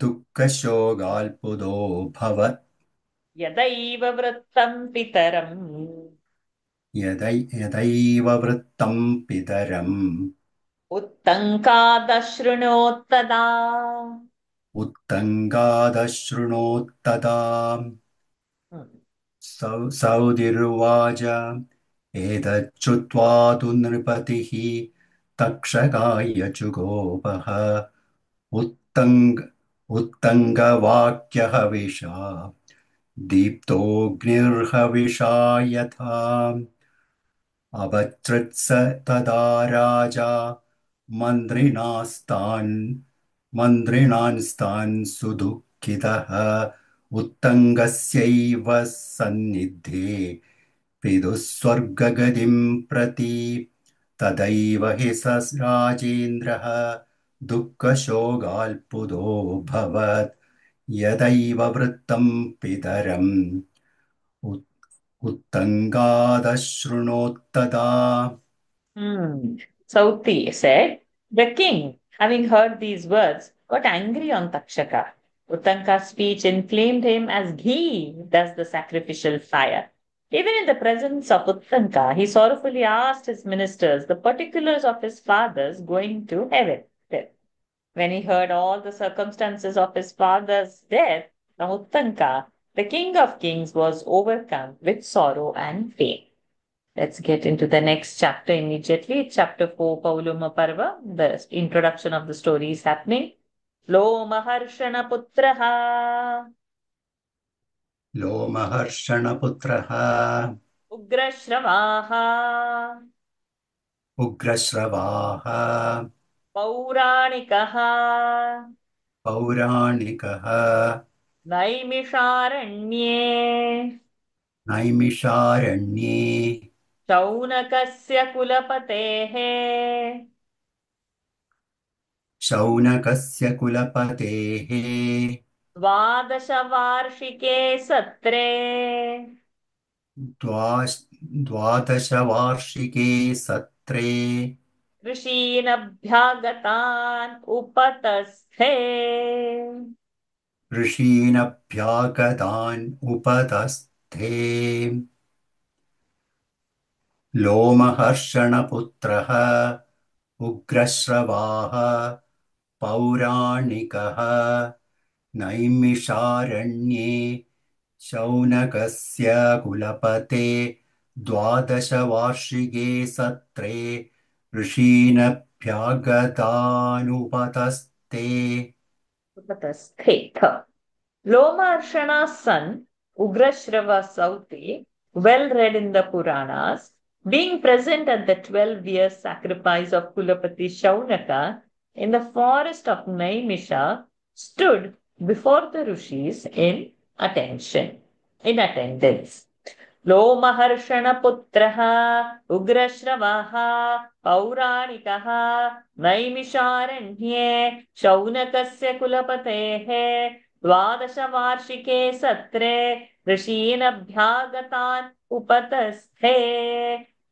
दुःखशोकाल्पुतोऽभवत् यदैव वृत्तं पितरम् यदैव वृत्तं पितरम् उत्तङ्कादशृणोत्तदा उत्तङ्गादशृणोत्तदा सौदिर्वाच एतच्छ्रुत्वा तु नृपतिः तक्षकाय चुकोपः उत्तङ्गवाक्यहविषा दीप्तोऽग्निर्हविषा यथा अभृत्स तदा राजा मन्त्रिणांस्तान् सुदुःखितः उत्तङ्गस्यैव सन्निध्ये पितुः स्वर्गगतिं प्रति तदैव हि स राजेन्द्रः दुःखशोकाल्पुतोऽभवत् यदैव वृत्तं पितरम् उत्तङ्गादशृणोत्तदा. Sauti said, the king, having heard these words, got angry on Takshaka. Uttanka's speech inflamed him as ghee does the sacrificial fire. Even in the presence of Uttanka, he sorrowfully asked his ministers the particulars of his father's going to heaven. When he heard all the circumstances of his father's death from Uttanka, the King of Kings was overcome with sorrow and pain. Let's get into the next chapter immediately. Chapter 4, Pauluma Parva. The introduction of the story is happening. Lomaharshana Putraha लोमहर्षणपुत्रः Ugrashravaha उग्रश्रवाः Pauranicaha पौराणिकः Naimisharanye नैमिषारण्ये Shaunakasya Kulapatehe शौनकस्य कुलपतेः द्वादशवार्षिके सत्रे द्वादशवार्षिके सत्रे ऋषीनभ्यागतान् उपतस्थे ऋषीनभ्यागतान् उपतस्थे लोमहर्षणपुत्रः उग्रश्रवाः पौराणिकः नैमिषारण्ये शौनकस्य कुलपते द्वादशवार्षिके सत्रे ऋषीनभ्यागतानुपतस्ते उपतस्थे. Lomarshana's son, Ugrashrava Sauti, well read in the Puranas, being present at the 12-year sacrifice of Kulapati Shaunaka in the forest of Naimisha, stood before the rishis in attendance. लोमहर्षणपुत्रः उग्रश्रवः पौराणिकः नैमिषारण्ये शौनकस्य कुलपतेः द्वादशवार्षिके सत्रे ऋषीनभ्यागतान् उपतस्थे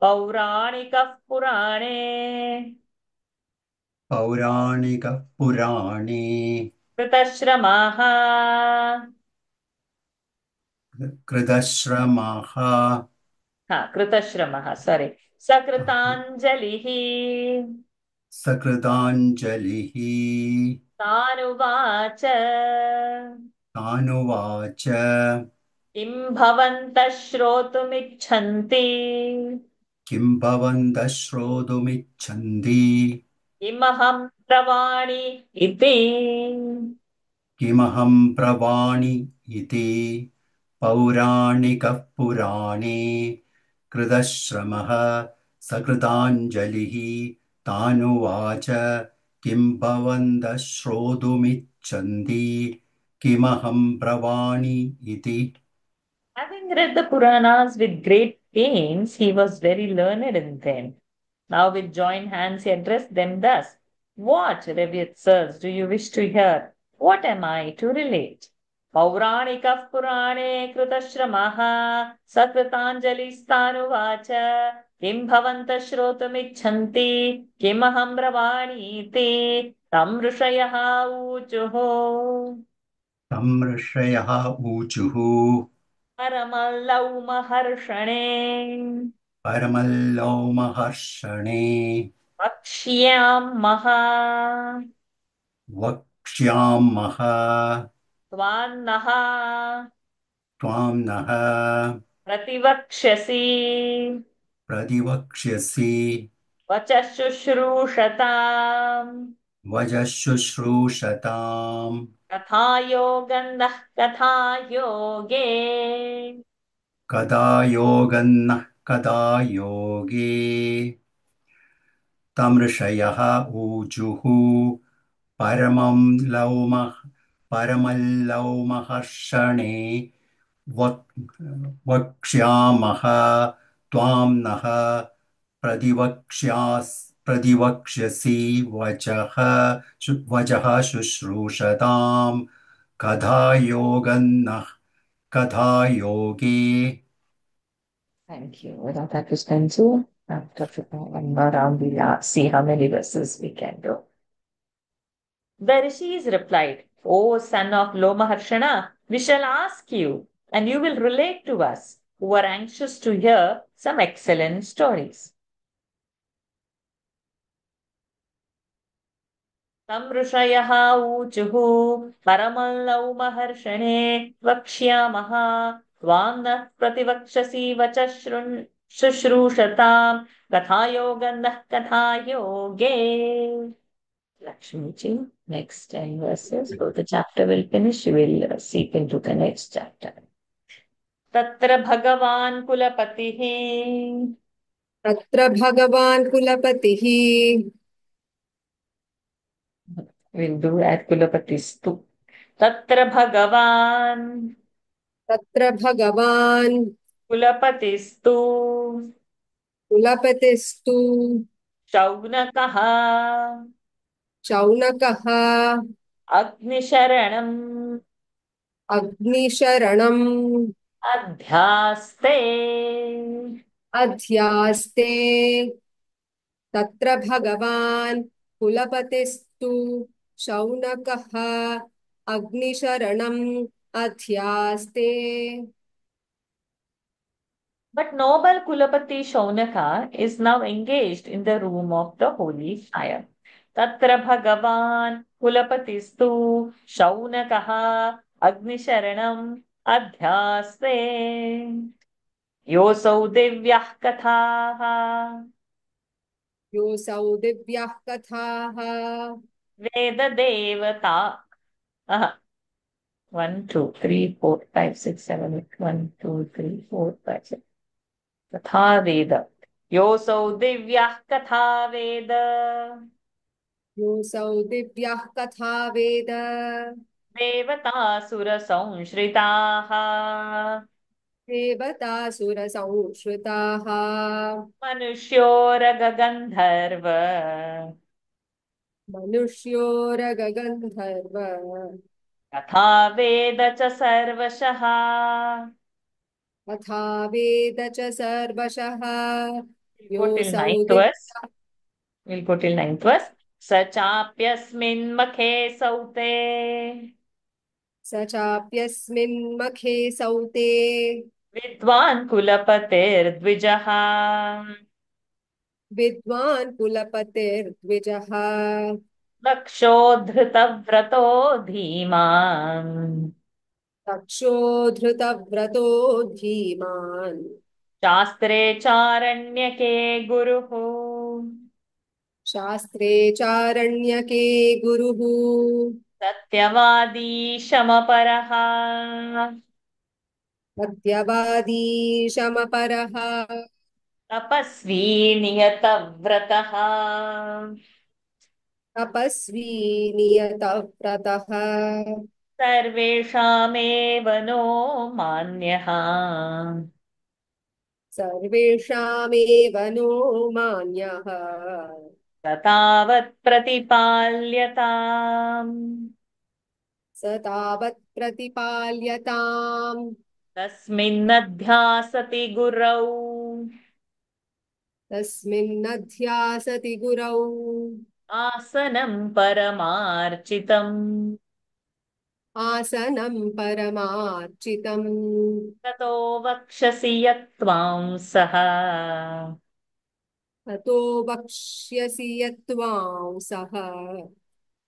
पौराणिकः पुराणे पौराणिकः पुराणे कृतश्रमाः कृतश्रमः कृतश्रमः sorry सकृताञ्जलिः सकृताञ्जलिः तानुवाच तानुवाच किं भवन्तः श्रोतुमिच्छन्ति किं भवन्तः श्रोतुमिच्छन्ति किमहं प्रवाणि इति किमहं प्रवाणि इति पौराणिकः पुराणे कृतश्रमः सकृताञ्जलिः तानुवाच किं भवन्तः श्रोतुमिच्छन्ति किमहं प्रवाणि इति Having read the Puranas with great pains, he was very learned in them. Now with joined hands he addressed them thus: What, revered sirs, do you wish to hear? What am I to relate? Pauranikah Purane Krutashramah Sakritanjalistanuvacha Kim bhavanta shrotumicchanti Kim aham bravaणीति Tam ऋषयः ऊचुः तं ऋषयः ऊचुः परमलौमहर्षणे परमल्लौमहर्षणे वक्ष्यामः वक्ष्यामः त्वान्नः त्वां नः प्रतिवक्ष्यसि प्रतिवक्ष्यसि वचः शुश्रूषताम् वजःशुश्रूषताम् कथायोगन्धः कथायोगे कदा योगन्नः कदा योगे तं ऋषयः ऊजुः परमं लौमः परमल्लौमहर्षणे वक्ष्यामः त्वां नः प्रतिवक्ष्यसि वचः शुश्रूषताम् कथायोगन्नः कथायोगे Thank you. Radha Krishnanju. After one more round, we'll see how many verses we can do. The rishis replied, O son of Lomaharshana, we shall ask you, and you will relate to us, who are anxious to hear some excellent stories. तं ऋषयः ऊचुः परमल्लौ महर्षणे वक्ष्यामः त्वां नः प्रतिवक्ष्यसि वचः शुश्रूषताम् कथायोगं नः कथायोगे. Lakshmi ji, next 10 verses. So the chapter will finish. You will seep into the next chapter. तत्र भगवान् कुलपतिः तत्र भगवान् कुलपतिः We'll do at कुलपतिस्तु. तत्र भगवान् तत्र भगवान् कुलपतिस्तु कुलपतिस्तु शौनकः शौनकः अग्निशरणम् अग्निशरणम् अध्यास्ते. अध्यास्ते तत्र भगवान् कुलपतिस्तु शौनकः अग्निशरणम् अध्यास्ते. But noble Kulapati Shaunaka is now engaged in the room of the holy fire. Tatra Bhagavan Kulapatistu Shaunakaha Agnisharanam Adhyaste Yosau Divyah Kathaha योऽसौ दिव्याः कथाः Veda Devata. Aha. 1, 2, 3, 4, 5, 6, 7, 8. 1, 2, 3, 4, 5, 6. कथा वेद योऽसौ दिव्यः कथा वेद योऽसौ दिव्याः कथा वेद देवतासुरसंश्रिताः देवतासुरसंश्रिताः मनुष्योरगगन्धर्व मनुष्योरगगन्धर्व तथा वेद च सर्वशः तथा वेद च सर्वशः Go till योऽसौ ninth verse. We'll go till ninth verse. स चाप्यस्मिन् मखे सौते स चाप्यस्मिन्मखे सौते विद्वान् कुलपतेर्द्विजः विद्वान् कुलपतिर्द्विजः लक्षोद्धृतव्रतो धीमान् तक्षोधृतव्रतो धीमान् शास्त्रे चारण्यके गुरुः शास्त्रे चारण्यके गुरुः सत्यवादी शमपरः सत्यवादी शमपरः तपस्वी नियतव्रतः तपस्वी नियतव्रतः सर्वेषामेव नो मान्यः सर्वेषामेव नो मान्यः तावत् प्रतिपाल्यताम् स तावत् प्रतिपाल्यताम् तस्मिन्नध्यासति गुरौ तस्मिन्नध्यासति गुरौ आसनं परमार्चितम् आसनं परमार्चितम् ततो वक्षसि यत्त्वां सः ततो वक्ष्यसि यत्त्वां सः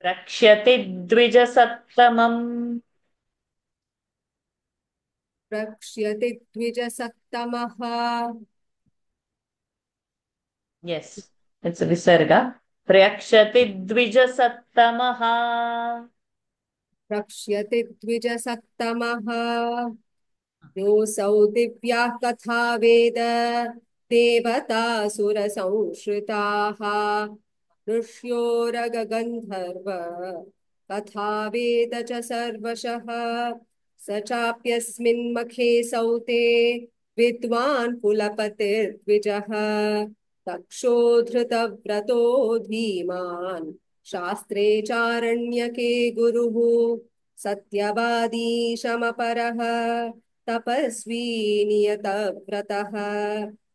रक्ष्यति द्विजसत्तमम्. रक्ष्यति द्विजसत्तमः. Yes, it's a visarga. रक्ष्यति द्विजसत्तमः. रक्ष्यति द्विजसत्तमः. योऽसौ दिव्याः कथा वेद देवतासुरसंश्रिताः ऋष्योरगगन्धर्व कथा वेद च सर्वशः स चाप्यस्मिन्मखे सौते विद्वान् कुलपतिर्द्विजः तक्षोधृतव्रतो धीमान् शास्त्रे चारण्यके गुरुः सत्यवादी शमपरः तपस्वी नियतव्रतः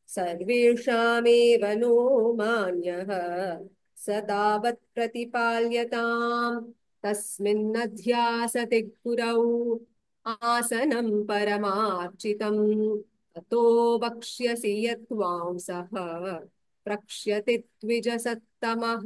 सर्वेषामेव नो मान्यः स तावत् प्रतिपाल्यताम् तस्मिन्नध्यासति गुरौ आसनं परमार्चितम् ततो वक्ष्यसि यत्त्वां सः प्रक्ष्यति द्विजसत्तमः.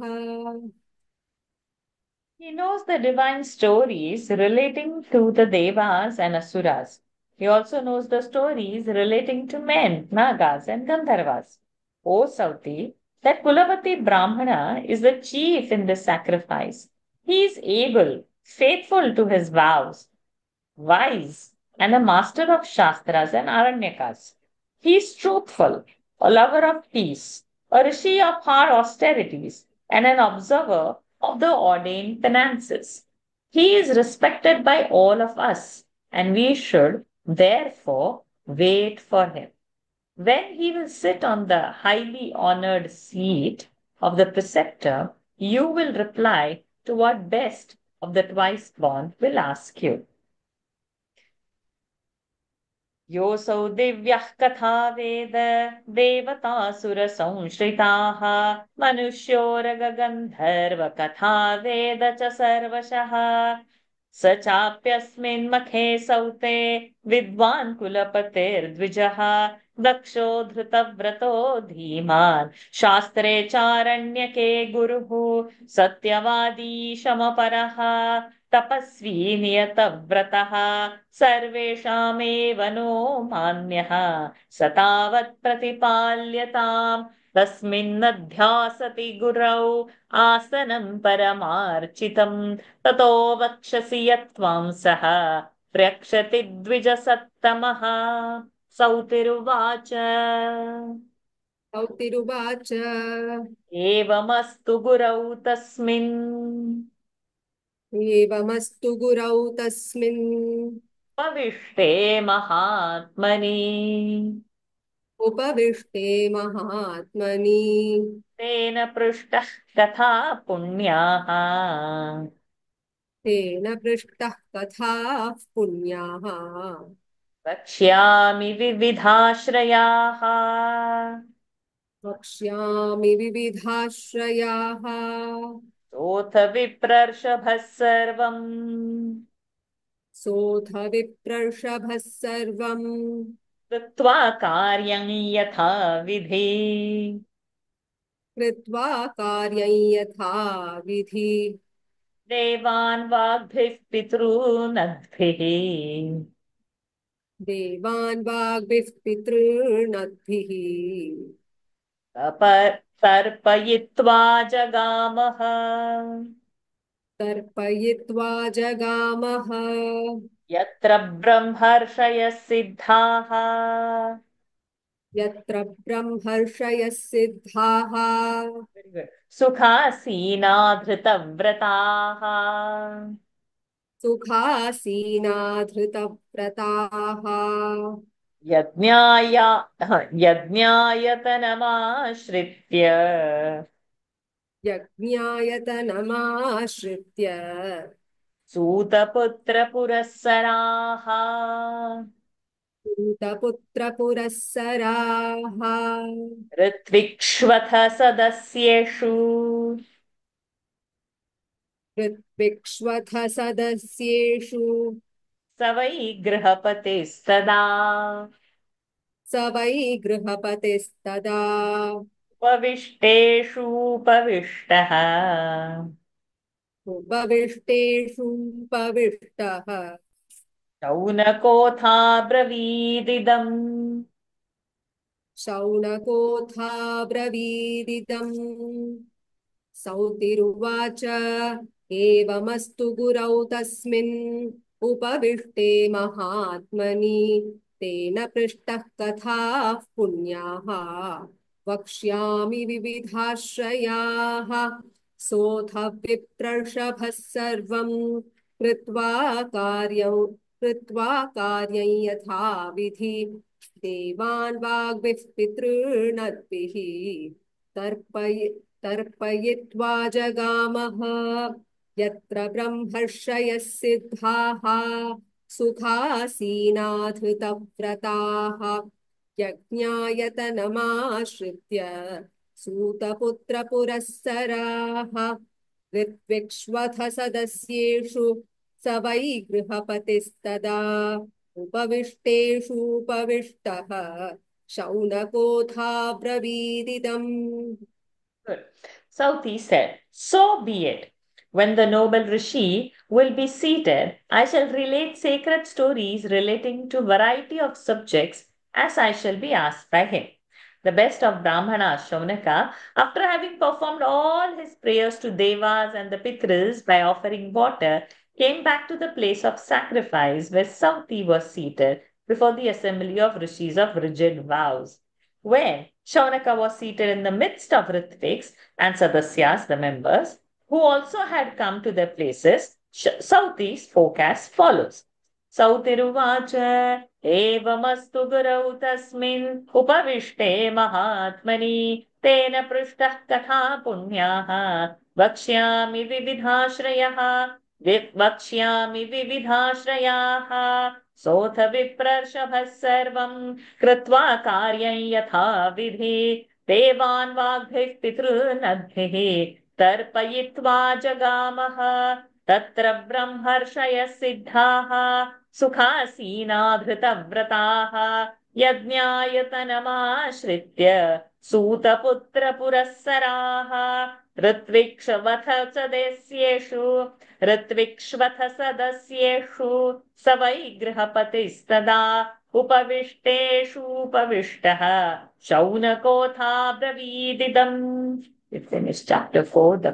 He knows the divine stories relating to the Devas and Asuras. He also knows the stories relating to men, Nagas, and Gandharvas. O Sauti, that Kulavati Brahmana is the chief in this sacrifice. He is able, faithful to his vows, wise, and a master of Shastras and Aranyakas. He is truthful, a lover of peace, a rishi of hard austerities, and an observer of the ordained penances. He is respected by all of us, and we should therefore wait for him. When he will sit on the highly honored seat of the preceptor, you will reply to what best of the twice born will ask you. योऽसौ दिव्यः कथा वेद देवतासुरसंश्रिताः मनुष्योरगन्धर्वकथा वेद च सर्वशः स चाप्यस्मिन्मखे saute विद्वान् कुलपतेर्द्विजः दक्षो धृतव्रतो धीमान् शास्त्रे चारण्यके गुरुः सत्यवादी शमपरः तपस्वी नियतव्रतः सर्वेषामेव नो मान्यः स तावत् प्रतिपाल्यताम् तस्मिन्नध्यासति गुरौ आसनं परमार्चितम् ततो वक्षसि यत्त्वां सः प्रक्षति द्विजसत्तमः सौतिरुवाच सौतिरुवाच एवमस्तु गुरौ तस्मिन् एवमस्तु गुरौ तस्मिन् उपविष्टे महात्मनि उपविष्टे महात्मनि तेन पृष्टः कथा पुण्याः तेन पृष्टः कथाः पुण्याः वक्ष्यामि विविधाश्रयाः वक्ष्यामि विविधाश्रयाः सोऽथ विप्रर्षभः सर्वम् सोऽथ विप्रर्षभः सर्वम् कृत्वा कार्यं यथा विधि कृत्वा कार्यं यथा विधि देवान् वाग्भिः पितॄनद्भिः देवान् वाग्भिः पितॄनद्भिः तर्पयित्वा जगामः तर्पयित्वा जगामः यत्र ब्रह्मर्षयः सिद्धाः यत्र ब्रह्मर्षयः सिद्धाः सुखासीना धृतव्रताः सुखासीना धृतव्रताः यज्ञाय यज्ञायतनमाश्रित्य यज्ञायतनमाश्रित्य सूतपुत्रपुरःसराः पूतपुत्रपुरःसराः ऋत्विक्ष्वथ सदस्येषु ऋत्विक्ष्वथ सदस्येषु स वै गृहपतिस्तदा स वै गृहपतिस्तदा उपविष्टेषूपविष्टः उपविष्टेषूपविष्टः शौनकोऽथाब्रवीदिदम् शौनकोऽथाब्रवीदिदम् सौतिरुवाच एवमस्तु गुरौ तस्मिन् उपविष्टे महात्मनि तेन पृष्टः कथाः पुण्याः वक्ष्यामि विविधाश्रयाः सोऽथ विप्रर्षभः सर्वं कृत्वा कार्यं यथा विधि देवान् वाग्भिः पितॄनद्भिः तर्पयित्वा जगामः यत्र ब्रह्मर्षयः सिद्धाः सुखासीना धृतव्रताः यज्ञायतनमाश्रित्य सूतपुत्रपुरःसराः ऋत्विक्ष्वथ सदस्येषु स वै गृहपतिस्तदा उपविष्टेषूपविष्टः शौनकोऽथाब्रवीदिदम् Good. Sauti said, so be it. When the noble Rishi will be seated, I shall relate sacred stories relating to variety of subjects as I shall be asked by him. The best of Brahmana, Shaunaka, after having performed all his prayers to Devas and the Pitras by offering water, came back to the place of sacrifice where Sauti was seated before the assembly of rishis of rigid vows. When Shaunaka was seated in the midst of Ritviks and Sadasyas, the members, who also had come to their places, Sauti spoke as follows. Sautiruvacha evamastu gurau tasmin upavishthe mahatmani tena prishtah katha punyaha vakshyami vividhashrayah वक्ष्यामि विविधाश्रयाः सोऽथ विप्रर्षभः सर्वं कृत्वा कार्यं यथा विधि देवान् वाग्भिः पितॄनद्भिः तर्पयित्वा जगामः तत्र ब्रह्मर्षयः सिद्धाः सुखासीना धृतव्रताः यज्ञायतनमाश्रित्य सूतपुत्रपुरःसराः ऋत्विक्षवथ सदस्येषु ऋत्विक्ष्वथ सदस्येषु स वै गृहपतिस्तदा उपविष्टेषु उपविष्टः शौनकोऽथाब्रवीदिदम्. We finished chapter 4, the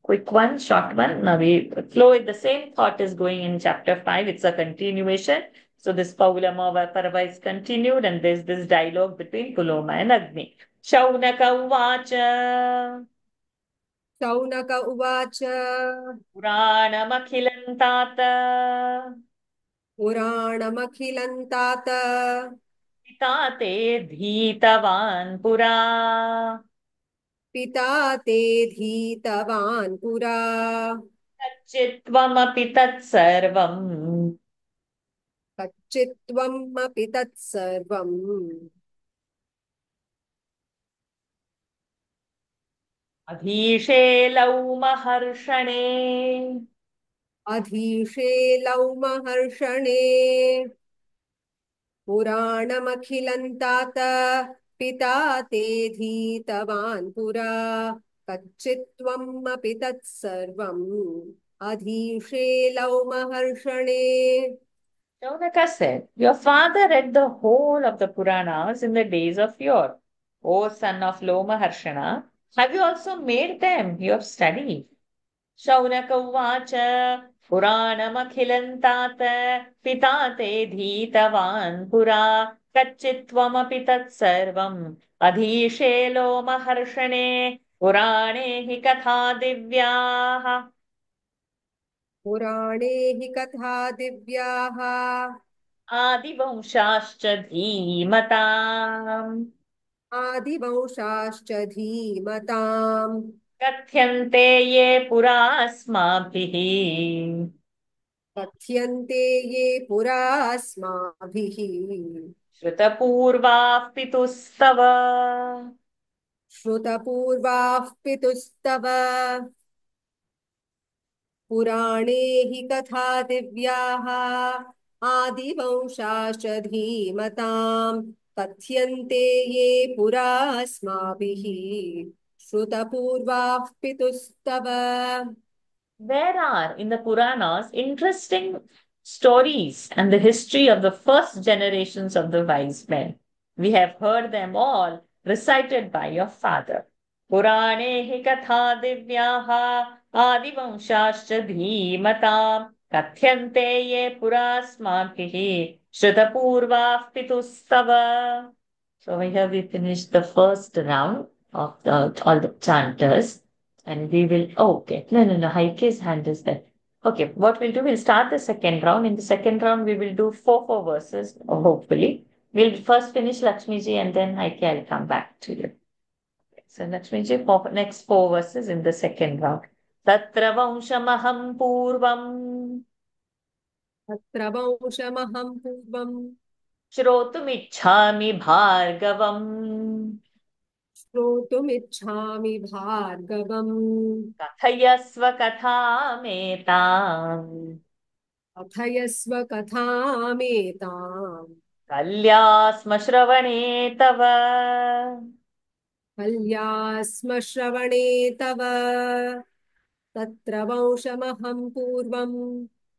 quick one, short one. Now we flow with the same thought is going in chapter 5. It's a continuation. So this Paulama Parva is continued and there's this dialogue between Puloma and Agni. Shaunaka uvacha Shaunaka उवाच पुराणमखिलं तात पुराणमखिलं तात पिता ते धीतवान् पुरा पिता ते धीतवान् पुरा कच्चित्त्वमपि तत्सर्वम् कच्चित्त्वमपि तत्सर्वम् अधीशेलौ महर्षणे अधीशेलौ महर्षणे पुराणमखिलं तात पिता ते धीतवान् पुरा कच्चित्त्वमपि तत्सर्वम् अधीशेलौ महर्षणे. Shaunaka said, your father read the whole of the Puranas in the days of yore. O son of Loma Harshana, have you also made them your study? Shaunaka उवाच पुराणमखिलं तात पिता ते धीतवान् पुरा कच्चित्त्वमपि तत्सर्वम् अधीशेलो महर्षणे पुराणे हि कथा दिव्याः पुराणे हि कथा दिव्याः आदिवंशाश्च धीमताम् आदिवंशाश्च धीमताम् कथ्यन्ते ये पुरा अस्माभिः कथ्यन्ते ये पुरा अस्माभिः श्रुतपूर्वाः पितुस्तव श्रुतपूर्वाः पितुस्तव पुराणे हि कथा दिव्याः आदिवंशाश्च धीमताम् कथ्यन्ते ये पुरा अस्माभिः श्रुतपूर्वाः पितुस्तव. There are in the Puranas interesting stories and the history of the first generations of the wise men. We have heard them all recited by your father. Purane hi katha divyaha adivamshascha dhīmatāṃ kathyante ye purasmābhihi shrutapurvah pitustava. So here we finished the first round of all the chanters. And we will, oh, okay. No. Heike's hand is there. Okay, what we'll do, we'll start the second round. In the second round, we will do four verses, hopefully. We'll first finish Lakshmi ji and then Heike, I'll come back to you. So Lakshmi ji, next four verses in the second round. Tatra vanshamaham purvam तत्र वंशमहं पूर्वम् shrotumichhami bhargavam श्रोतुमिच्छामि भार्गवम् kathayasva kathametam कथयस्व कथामेताम् कल्यास्म श्रवणे तव कल्यास्म श्रवणे तव तत्र वंशमहं पूर्वं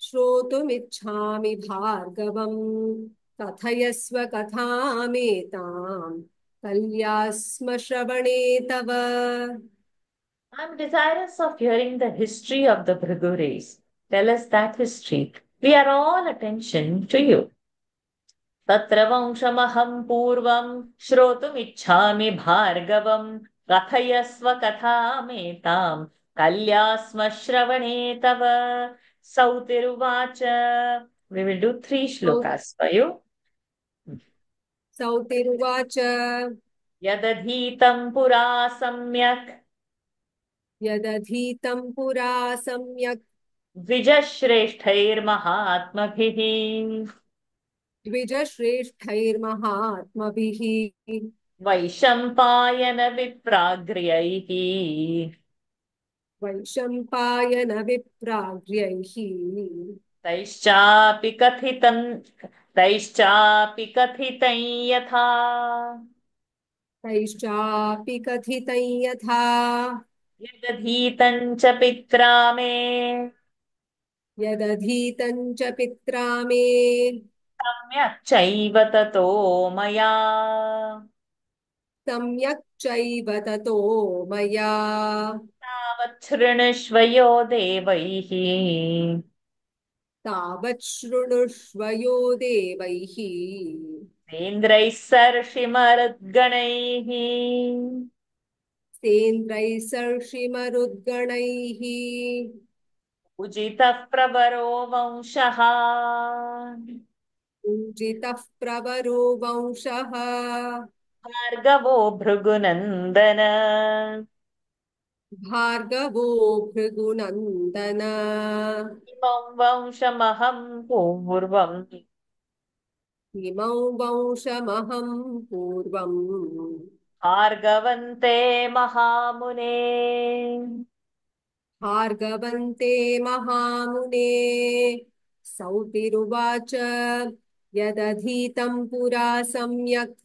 श्रोतुमिच्छामि भार्गवम् कथयस्व कथामेताम् कल्यास्म श्रवणे तव। I'm desirous of hearing the history of the Bhrigu race. Tell us that history. We are all attention to you. तत्र वंशमहं पूर्वं श्रोतुमिच्छामि भार्गवम् कथयस्व कथामेताम् कल्यास्म श्रवणे तव सौतिरुवाच. We will do 3 shlokas for you. सौतिरुवाच यदधीतं पुरा सम्यक् यदधीतं पुरा सम्यक् द्विजश्रेष्ठैर्महात्मभिः द्विजश्रेष्ठैर्महात्मभिः वैशम्पायनविप्राग्र्यैः वैशम्पायनविप्राग्र्यैः तैश्चापि कथितं तैश्चापि कथितं यथा तैश्चापि कथितं यथा यदधीतं च पित्रा मे यदधीतं च पित्रा मे सम्यक् चैव ततो मया सम्यक् चैव ततो मया तावत् शृणुष्व यो देवैः तावत् शृणुष्व यो देवैः इन्द्रैः सर्षिमरुद्गणैः सेन्द्रैः सर्षिमरुद्गणैः पूजितः प्रवरो वंशः पूजितः प्रवरो वंशः भार्गवो भृगुनन्दन भार्गवो भृगुनन्दन इमं वंशमहं पूर्वम् इमौ वंशमहं पूर्वम् भार्गवन्ते महामुने भार्गवन्ते महामुने सौतिरुवाच यदधीतं पुरा सम्यक्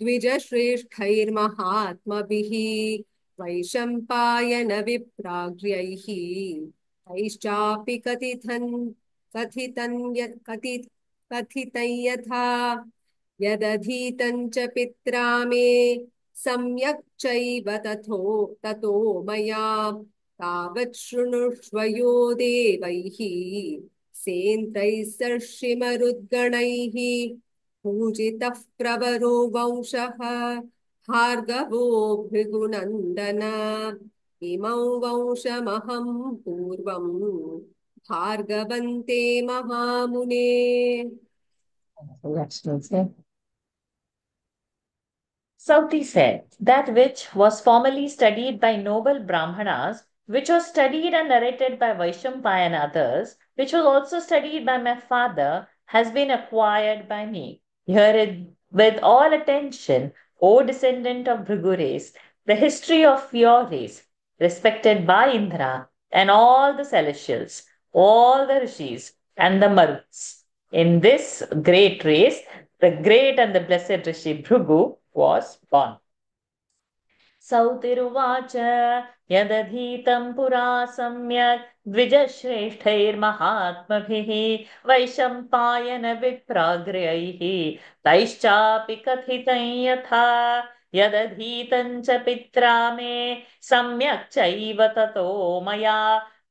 द्विजश्रेष्ठैर्महात्मभिः वैशम्पायनविप्राग्र्यैः तैश्चापि कथितं यथा यदधीतं च पित्रा मे सम्यक् चैव ततो मया तावत् शृणुष्व यो देवैः सेन्द्रैः सर्षिमरुद्गणैः पूजितः प्रवरो वंशः भार्गवो भृगुनन्दन इमौ वंशमहं पूर्वम् भार्गवन्ते महामुने। Sauti said, that which was formerly studied by noble Brahmanas, which was studied and narrated by Vaishampaya and others, which was also studied by my father, has been acquired by me. Hear it with all attention, O descendant of Bhrigu race, the history of your race, respected by Indra and all the celestials, all the rishis and the maruts. In this great race, the great and the blessed Rishi Bhrigu was born. सौतिरुवाच यदधीतं पुरा सम्यक् द्विजश्रेष्ठैर्महात्मभिः वैशम्पायनविप्राग्र्यैः तैश्चापि कथितं यथा यदधीतं च पित्रा मे सम्यक् चैव ततो मया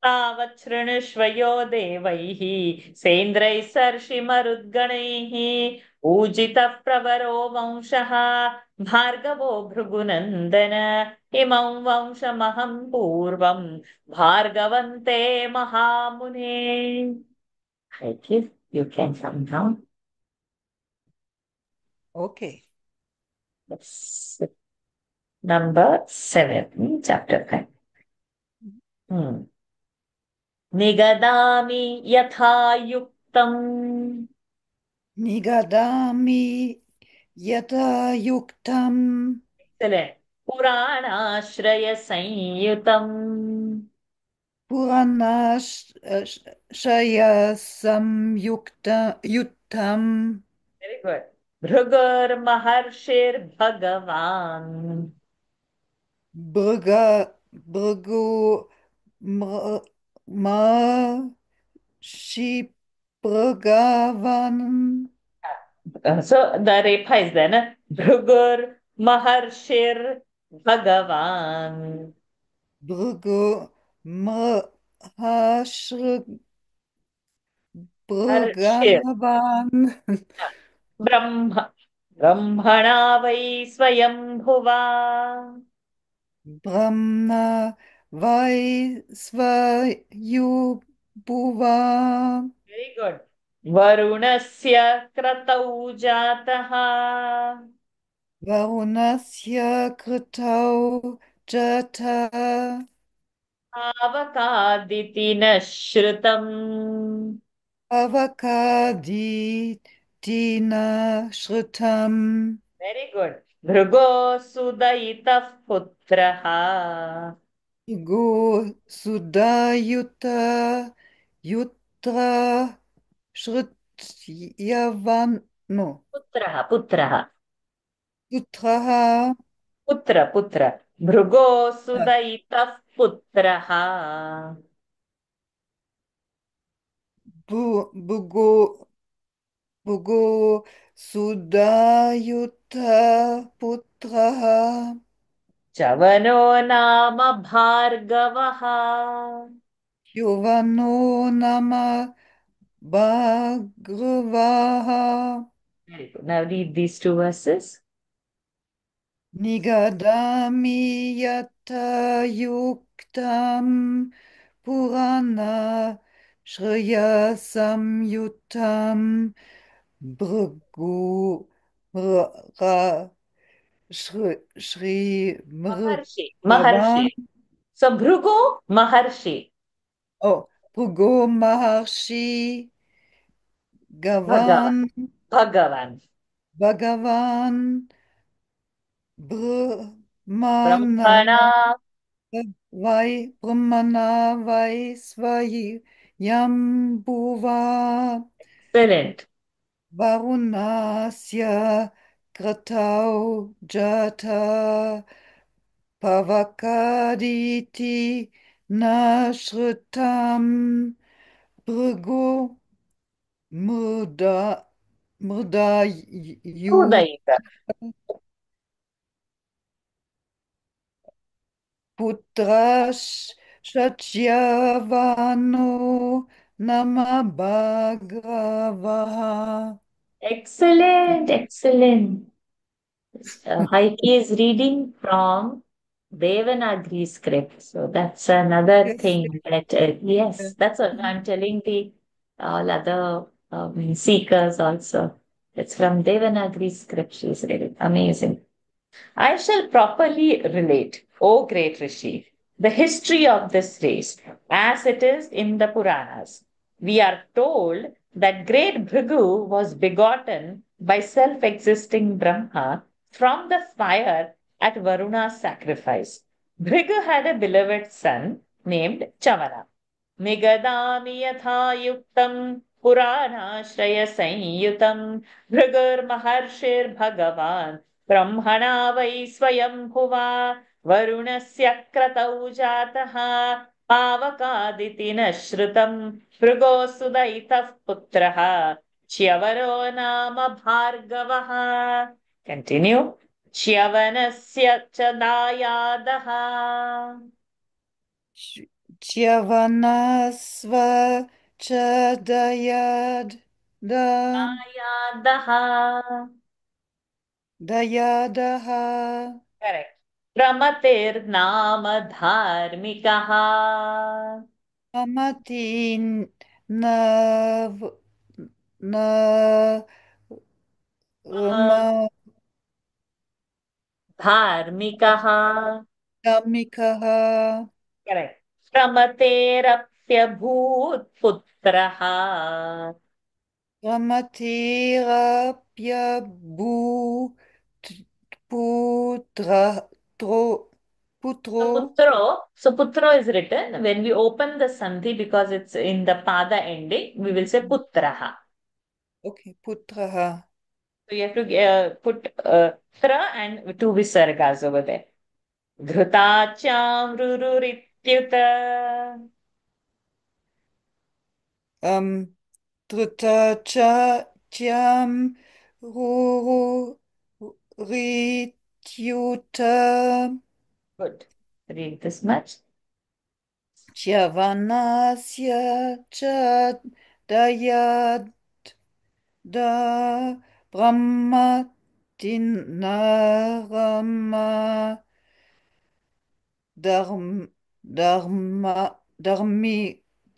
तावत् शृणुष्व यो देवैः सेन्द्रैः सर्षिमरुद्गणैः पूजितः प्रवरो वंशः भार्गवो भृगुनन्दन इमं वंशमहं पूर्वं भार्गवन्ते महामुने. Thank you. You can come down. Okay. Yes. Number 7, chapter 5. निगदामि यथा युक्तम् निगदामि यथा युक्तम् Excellent. पुराणाश्रयसंयुतम् पुराणाश्रयसंयुक्तम् Very good. भृगुर्महर्षिर्भगवान् Bhrigu Ma Mahर्षि So the Repa is there, na? Bhrugur Maharshir Bhagavan. Bhrigo Mahashri Harshir. Bhagavan Brahma. Brahmana Vai Swayambhuva. Brahma Vaisvayubhuva Very good. Varunasya Kratau Jataha. Varunasya Kritau Jata Avakaditi Nashrutam. Avakaditina Shritam Very good. Bhrugo Sudaitah Putraha. Go Sudayuta Yutra Shrityavan no Putraha. Putraha. Putraha Putra. Bhrugo Sudaitah Putraha. Bugo Bugo Sudayuta Putraha Chavano Nama Bhargavaha. Yovano Nama Bhagavaha Very good. Now read these two verses. Nigadami Yata Yuktam Purana Shriya Samyutam Bhrigu Ra Shri Maharshi. Gavan Maharshi. So Bhrugo Maharshi. Oh Bhrigu Maharshi Bhagavan. Gavan Bhagavan. Bhagavan Brahmana Brahmana. Vai Brahmana Vai Svai Yambhuva Excellent. Varunasya Kratau Jata Pavakaditi Nashritam Bhrigu Murda Murda Yu Sudaita. Putrash Shatyavano Nama Bhagavaha. Excellent. Excellent. Heike is reading from Devanagari script. So that's another Yes, thing that, yes, that's what I'm telling the all other seekers also. It's from Devanagari script she's reading. Amazing. I shall properly relate, O great Rishi, the history of this race as it is in the Puranas. We are told that great Bhrigu was begotten by self existing Brahma from the fire at Varuna's sacrifice. Bhrigu had a beloved son named Chavana. निगदामि यथा युक्तं पुराणाश्रयसंयुतं भृगुर्महर्षिर्भगवान् ब्रह्मणा वै स्वयंभुवा वरुणस्य क्रतौ जातः पावकादिति न श्रुतं भृगोऽसुदयितः पुत्रः च्यवरो नाम भार्गवः कंटिन्यू च्यवनस्य च दायादः Chyavanasva Chadayad दायादः Dayadaha करेक्ट प्रमतेर्नाम धार्मिकः Amatin Nav Na Rama धार्मिकः Damikaha करेक्ट प्रमतेरप्यभूत् पुत्रः Ramatirapya Bhu Putra Tro So Putro putro is written when we open the sandhi because it's in the pada ending, we will say putraha. Okay Putraha So you have to put tra and two visargas over there. घृताच्यां Dhritarcham Rityuta Good. Read this much. Chavanasya cha dayad da brahma dinarama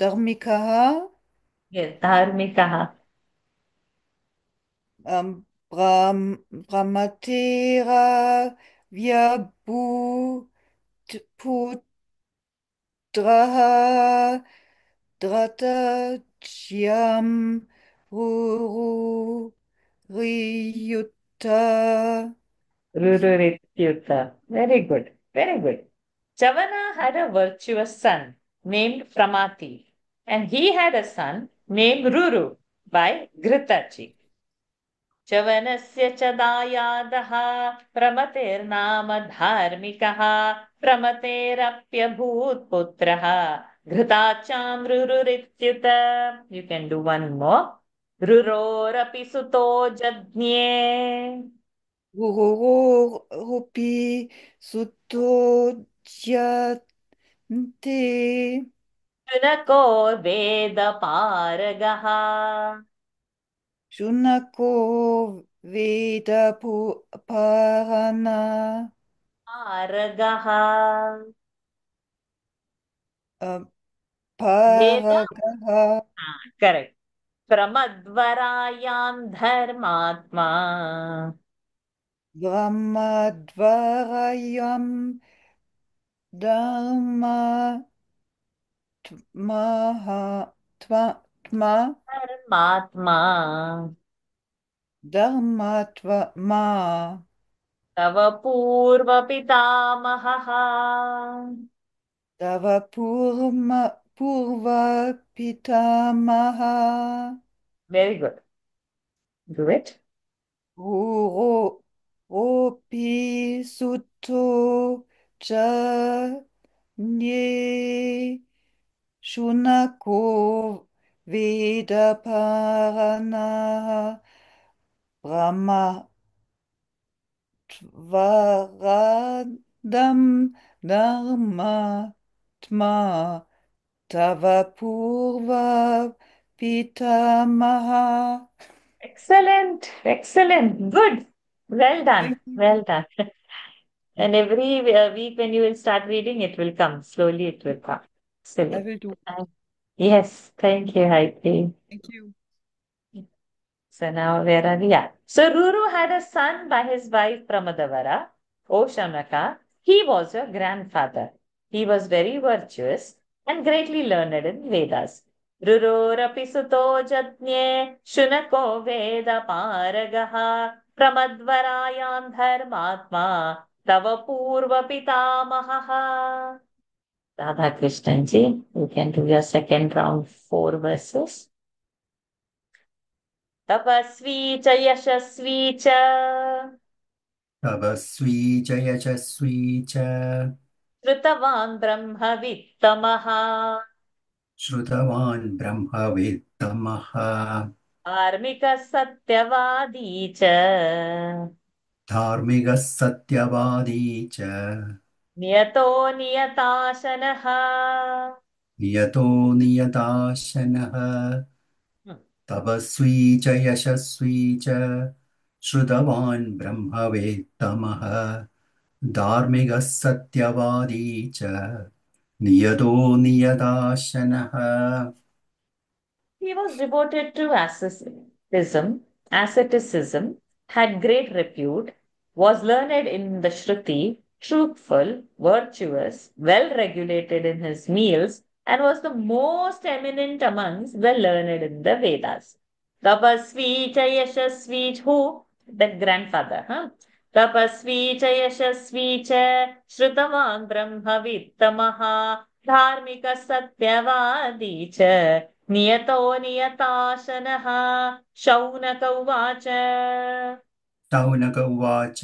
dharmikaha Yes, dharmikaha. Brahmatera putraha dratachyam ruru riyutta. Rururityuta. Very good. Very good. Chavana had a virtuous son named Pramati, and he had a son named Ruru by Ghritachi. चवनस्य च दायादः प्रमतेर्नाम धार्मिकः प्रमतेरप्यभूत्पुत्रः घृताचामृरुरित्युत. You can do one more. रुरोरपि सुतो जज्ञे Rupi suto jyante शुनको वेदपारगः shunako veda parana पारगः वेद paragaha correct प्रमद्वरायां धर्मात्मा brahmadvarayam dharma tma धर्मात्मा dharmatma तव पूर्वपितामहः tava purva pitamaha very good do it Ropi suto cha nye shunako veda parana brahma tvaradam dharma tma tava purva pitamaha. Excellent, excellent, good, well done, Thank you. well done. And every week when you will start reading, it will come slowly. It will come. I Excellent. will do. Yes, thank you, Heidi. Thank you. So now where are we? Yeah. So Ruru had a son by his wife Pramadavara, O Shanaka. He was your grandfather. He was very virtuous and greatly learned in Vedas. Rurorapi suto jatnye shunako veda paragaha pramadvarayam dharmatma tava purva pitamaha. Radha Krishnanji, you can do your second round 4 verses. तपस्वी च यशस्वी च तपस्वी च यशस्वी च श्रुतवान् ब्रह्मवित्तमः श्रुतवान् ब्रह्मवेत्तमः धार्मिकः सत्यवादी च धार्मिकः सत्यवादी च नियतो नियताशनः. नियतो नियताशनः तपस्वी च यशस्वी च श्रुतवान् ब्रह्मवेत्तमः धार्मिकः सत्यवादी च नियतो नियताशनः. He was devoted to asceticism, had great repute, was learned in the Shruti, truthful, virtuous, well regulated in his meals, and was the most eminent amongst the learned in the Vedas. Tapasvi cha yashasvi who? The grandfather, huh? Tapasvi cha yashasvi cha shrutavan brahmavittamaha dharmika satyavadi cha नियतो नियताशनः. शौनक उवाच शौनक उवाच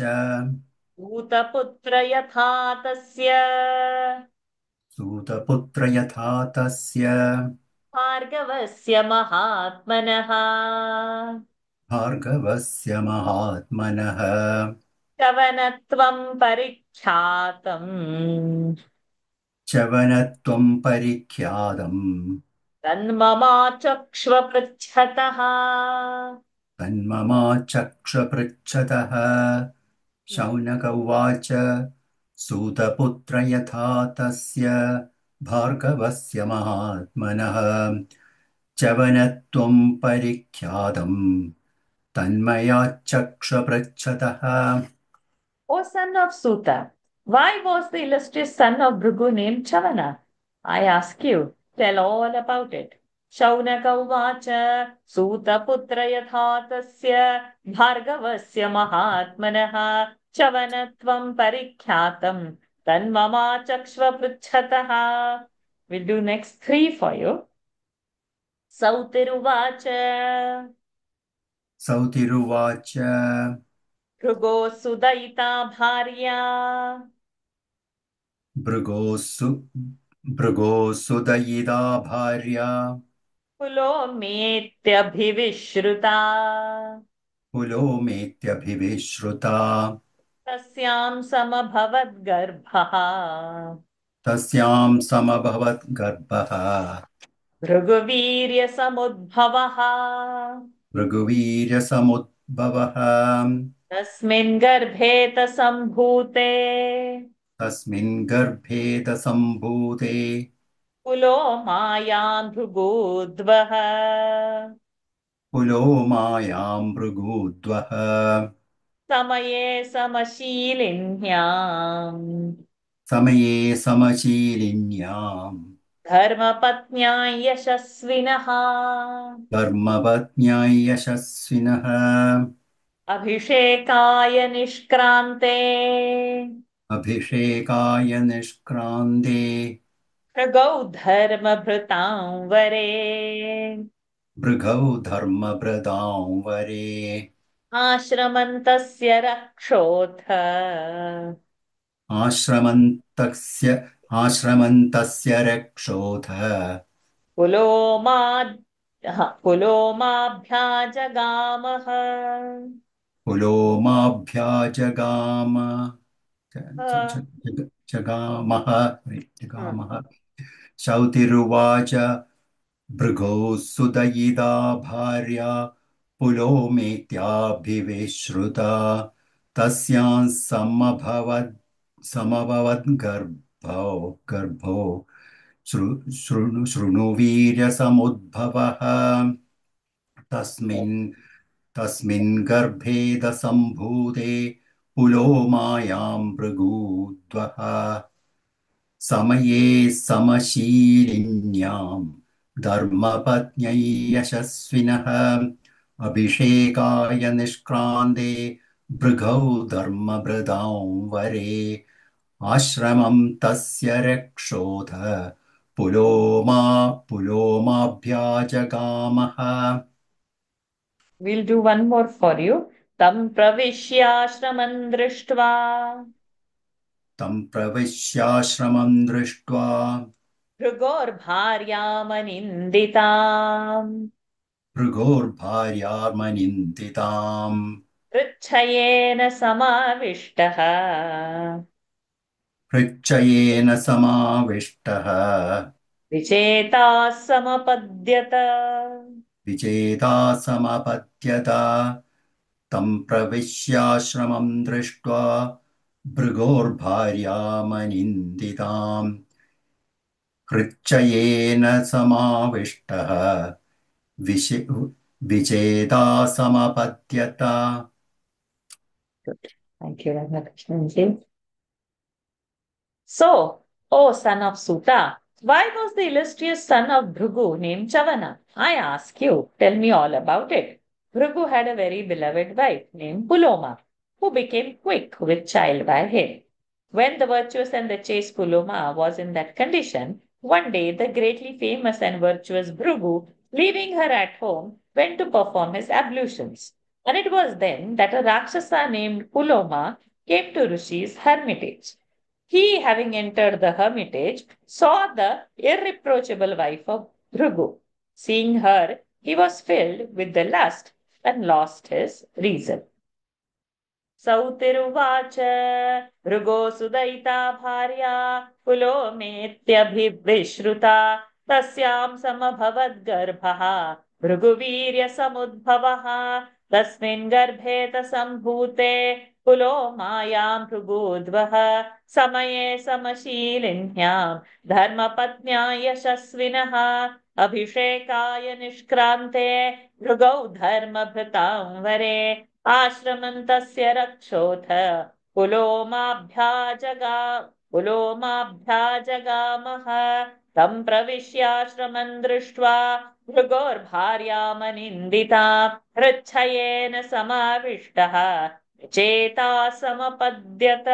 भूतपुत्र यथा तस्य सूतपुत्र यथा तस्य भार्गवस्य महात्मनः भार्गवस्य महात्मनः श्रवणत्वं परीक्षातम् च्यवनत्वं परिख्यातम् तन्ममाचक्ष्वपृच्छतः तन्ममाचक्षपृच्छतः शौनक उवाच सूतपुत्र यथा तस्य भार्गवस्य महात्मनः च्यवनत्वं परिख्यातम् तन्मयाचक्षपृच्छतः O son of Suta, why was the illustrious son of Bhrigu named Chavana? I ask you, tell all about it. Shaunaka uvacha Suta putra yatha tasya Bhargavasya mahatmanah Chavanatvam parikhyatam Tanmama chakshva pruchhataha. We'll do next three for you. Sautiruvacha सौतिरुवाच Bhrigo sudayita bharya भृगोसु भृगोसुदयिता भार्या पुलोमेत्यभिविश्रुता पुलोमेत्यभिविश्रुता तस्यां समभवद्गर्भः तस्यां समभवत् गर्भः भृगुवीर्यसमुद्भवः भृगुवीर्यसमुद्भवः तस्मिन् गर्भे तसम्भूते तस्मिन् गर्भे सम्भूते पुलोमायां भृगूद्वः पुलोमायां भृगूद्वः समये समशीलिन्याम् समये समशीलिन्याम् धर्मपत्न्या यशस्विनः धर्मपत्न्या यशस्विनः अभिषेकाय निष्क्रान्ते अभिषेकाय निष्क्रान्ते भृगौ धर्मभृतां वरे भृगौ धर्मभृतां वरे आश्रमन्तस्य रक्षोऽथ आश्रमन्तस्य रक्षोथ पुलोमा पुलोमाभ्याजगामः पुलोमाभ्याजगाम अ, जगामः जगामः शौतिरुवाच भृगौ सुदयिता भार्या पुलोमेत्याभिविश्रुता तस्यां समभवद्गर्भो शृणु वीर्यसमुद्भवः तस्मिन् गर्भे सम्भूते पुलोमायां भृगूद्वः समये समशीलिन्यां धर्मपत्न्यै यशस्विनः अभिषेकाय निष्क्रान्ते भृगौ धर्मभृतां वरे आश्रमं तस्य रक्षोथ पुलोमाभ्याजगामः We'll do one more for you. Tam pravishyashramam drishtva तं प्रविश्याश्रमं दृष्ट्वा भृगोर्भार्यामनिन्दिताम् भृगोर्भार्यामनिन्दिताम् पृच्छयेन समाविष्टः पृच्छयेन समाविष्टः विचेताः समपद्यत विजेता समपद्यत तं प्रविश्याश्रमं दृष्ट्वा भृगोर्भार्यामनिन्दिताम् हृच्छयेन समाविष्टः विजेता समपद्यत Good. Thank you, Ramakrishnan. So, O son of Suta, why was the illustrious son of Bhrigu named Chavana? I ask you, tell me all about it. Bhrigu had a very beloved wife named Puloma, who became quick with child by him. When the virtuous and the chaste Puloma was in that condition, one day the greatly famous and virtuous Bhrigu, leaving her at home, went to perform his ablutions. And it was then that a Rakshasa named Puloma came to Rishi's hermitage. He, having entered the hermitage, saw the irreproachable wife of Bhrigu. Seeing her, he was filled with the lust and lost his reason. सौतिरुवाच भृगो सुदयिता भार्या पुलोमेत्यभिविश्रुता तस्यां समभवद्गर्भः भृगुवीर्यसमुद्भवः तस्मिन् गर्भे सम्भूते पुलोमायां भृगूद्वः समये समशीलिन्यां धर्मपत्न्या यशस्विनः अभिषेकाय निष्क्रान्ते भृगौ धर्मभृतां वरे आश्रमन्तस्य रक्षोथ पुलोमाभ्याजगामः तं प्रविश्याश्रमं दृष्ट्वा भृगोर्भार्यामनिन्दिता हृच्छयेन समाविष्टः चेता समपद्यत.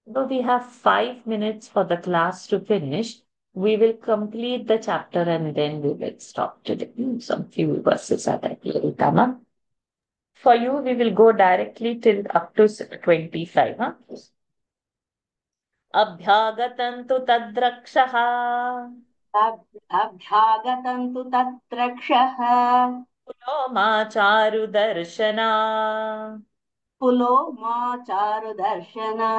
Though we have 5 minutes for the class to finish, we will complete the chapter and then we will stop today. Some few verses are there. Tama. For you, we will go directly till up to 25. Abhyagatam tu tadrakshah अभ्यागतं तु तत्रक्षः पुलोमाचारु दर्शना पुलोमाचारुदर्शना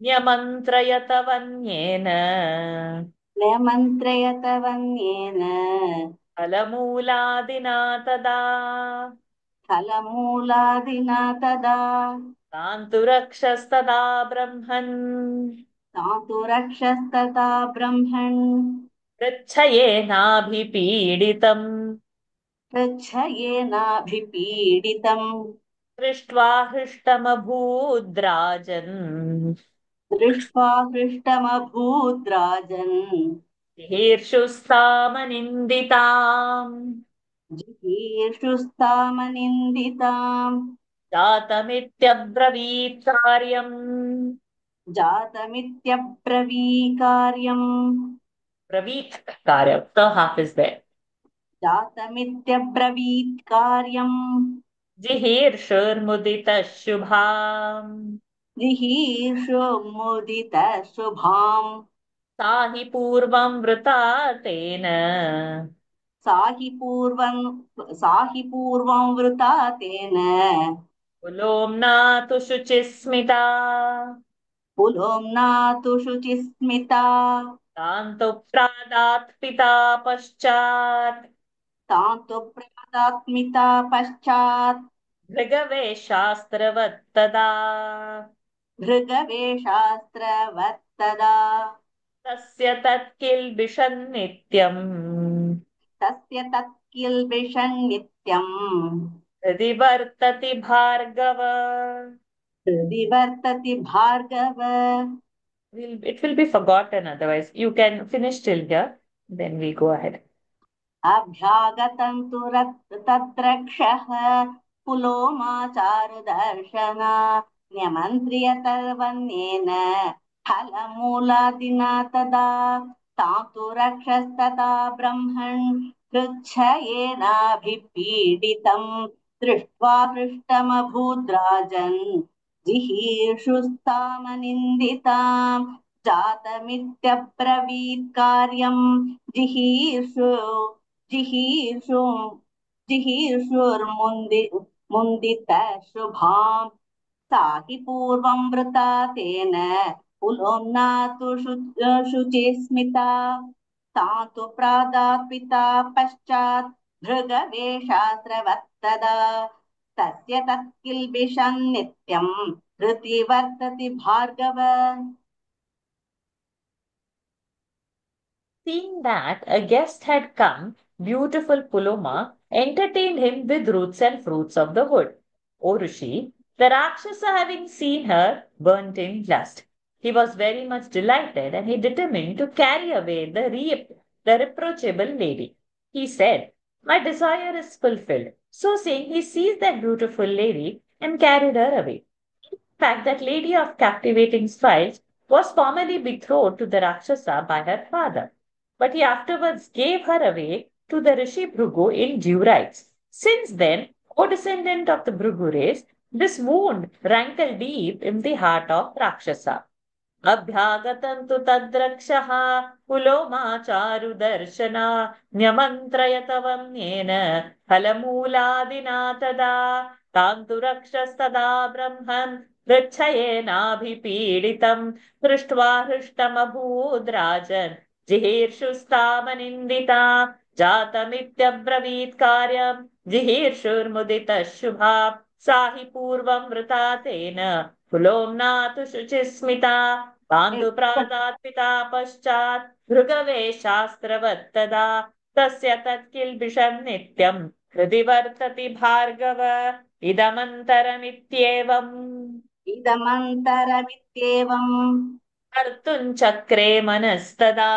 न्यमन्त्रयतवन्येन निमन्त्रयतवन्येन फलमूलादिना तदा फलमूलादिना तदा तान्तु रक्षस्तदा ब्रह्मन् तातु रक्षस्तदा ब्रह्मन् पृच्छयेनाभिपीडितम् पृच्छयेनाभिपीडितम् दृष्ट्वा हृष्टमभूद्राजन् दृष्ट्वा हृष्टमभूद्राजन् हीर्षुस्तामनिन्दिताम् जिगीर्षुस्तामनिन्दिताम् जातमित्यब्रवीत् कार्यम् जातमित्यब्रवीकार्यम् ब्रवीत् कार्यम्. The half is there. जातमित्यब्रवीत् कार्यम् जिहीर्षुर्मुदितः शुभाम् जिहीर्षुमुदितः शुभाम् सा हि पूर्वं वृता तेन सा हि पूर्वं वृता तेन पुलोम्ना तु शुचिस्मिता पुलोम्ना तु शुचिस्मिता तान्तु प्रादात् पिता पश्चात् तान्तु प्रादात्मिता पश्चात् भृगवेशास्त्रवत्तदा भृगवेशास्त्रवत्तदा तस्य तत्किल्बिषन्नित्यम् तस्य तत्किल्बिषन् नित्यम् हृदि वर्तति भार्गव. हृदि वर्तति Bhargava. It will be forgotten otherwise. You can finish till here, then we go ahead. अभ्यागतं तु तत्रक्षः पुलोमाचारुदर्शना न्यमन्त्र्यतर्वन्येन फलमूलादिना तदा तातु रक्षस्तथा ब्रह्मन् हृच्छयेनाभिपीडितम् दृष्ट्वा हृष्टमभूद्राजन् जिहीर्षुस्तामनिन्दिताम् जातमित्यब्रवीत् कार्यम् जिहीर्षुर्मुदितः शुभाम् सा हि पूर्वं वृता तेन पुलोम्ना तु शुचिस्मिता तातु प्रादात् पिता पश्चात् भृगवेशास्त्रवत्तदा तस्य तत्किल्बिषन् नित्यम् हृदि वर्तति Bhargava. Seeing that a guest had come, beautiful Puloma entertained him with roots and fruits of the wood. O Rishi, the Rakshasa having seen her, burnt in lust. He was very much delighted and he determined to carry away the reproachable lady. He said, "My desire is fulfilled." So saying, he seized that beautiful lady and carried her away. In fact, that lady of captivating smiles was formerly betrothed to the Rakshasa by her father. But he afterwards gave her away to the Rishi Bhrigu in due rights. Since then, O descendant of the Bhrigu race, this wound rankled deep in the heart of Rakshasa. अभ्यागतं तु तद्रक्षः पुलोमाचारुदर्शना न्यमन्त्रयत वम्येन फलमूलादिना तदा तां तु रक्षस्तदा ब्रह्मन् गच्छयेनाभिपीडितं दृष्ट्वा हृष्टमभूद्राजन् जिहीर्षुस्तामनिन्दिता जातमित्यब्रवीत् कार्यं जिहीर्षुर्मुदितः शुभा सा हि पूर्वं वृता तेन कुलोम्ना तु शुचिस्मिता तान्तु प्रादात् पिता पश्चात् भृगवे शास्त्रवत्तदा तस्य तत्किल्बिषं नित्यं हृदि वर्तति भार्गव इदमन्तरमित्येवम् इदमन्तरमित्येवम् कर्तुं चक्रे मनस्तदा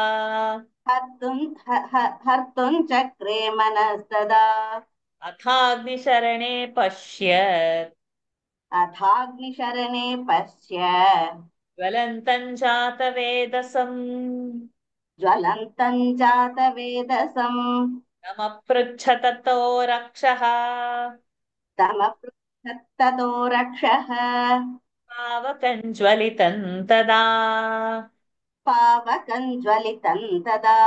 हर्तुं चक्रे मनस्तदा अथाग्निशरणे पश्यत् अथाग्निशरणे पश्य ज्वलन्तं जातवेदसम् ज्वलन्तं जातवेदसम् तमपृच्छत ततो रक्षः तमपृच्छत्ततो रक्षः पावकं ज्वलितं तदा पावकं ज्वलितं तदा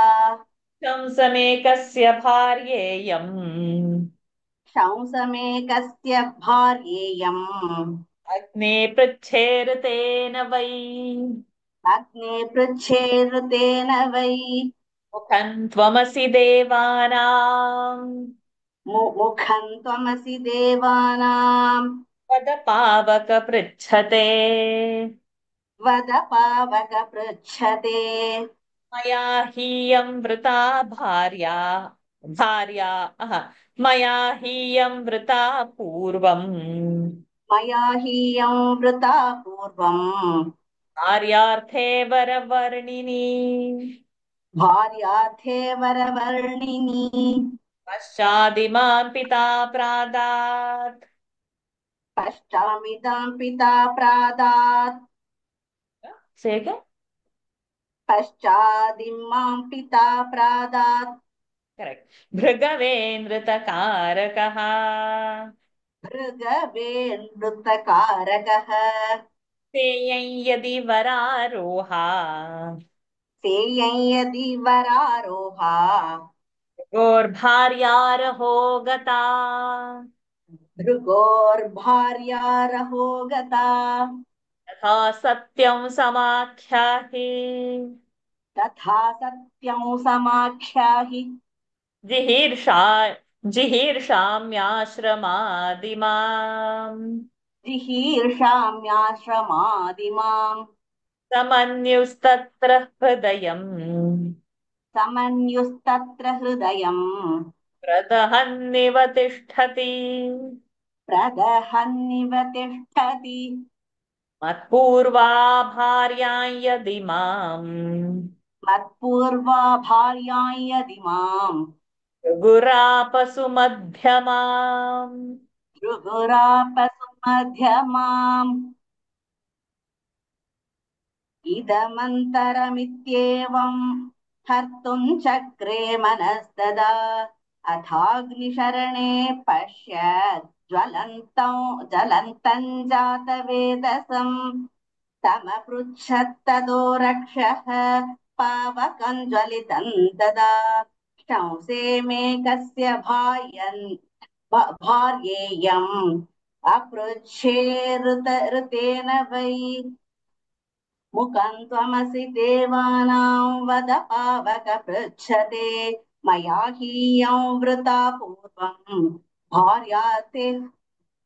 शंसमेकस्य भार्येयम् शंसमेकस्य भार्येयम् अग्ने पृच्छेरुतेन वै अग्ने पृच्छेरुतेन वै मुखं त्वमसि देवानाम् मुखं त्वमसि देवानां वद पावक पृच्छते वद पावक पृच्छते मया हीयं वृता भार्या भार्या मया हीयं वृता पूर्वम् मया हीयं वृता पूर्वम् कार्यार्थे वरवर्णिनी भार्यार्थे वरवर्णिनी पश्चादिमां पिता प्रादात् पश्चामिदं पिता प्रादात् सेग पश्चादिमां पिता प्रादात् करेक्ट भृगवेन्द्रतकारकः भृगवेन्दुतकारकः तेयं यदि वरारोहा सेयं यदि वरारोहा गोर्भार्यारहो गता भृगोर्भार्यारहो गता तथा सत्यं समाख्याहि तथा सत्यं समाख्याहि जिहीर्षा जिहीर्षाम्याश्रमादिमाम् जिहीर्षाम्याश्रमादिमाम् समन्युस्तत्र हृदयम् समन्युस्तत्र हृदयम् प्रदहन्निव तिष्ठति प्रदहन्निव तिष्ठति मत्पूर्वा भार्यां यदि माम् मत्पूर्वा भार्यां यदि माम् गुरापसु मध्यमाम् भृगुरापसुमध्यमाम् इदमन्तरमित्येवम् हर्तुं चक्रे मनस्तदा अथाग्निशरणे पश्यत् ज्वलन्तं जातवेदसम् तमपृच्छत्ततो रक्षः पावकं ज्वलितं तदा शंसे मेकस्य भार्येयम् अपृच्छेरुतेन वै मुखं त्वमसि देवानां वद पावक पृच्छते मया हीयं वृता पूर्वम्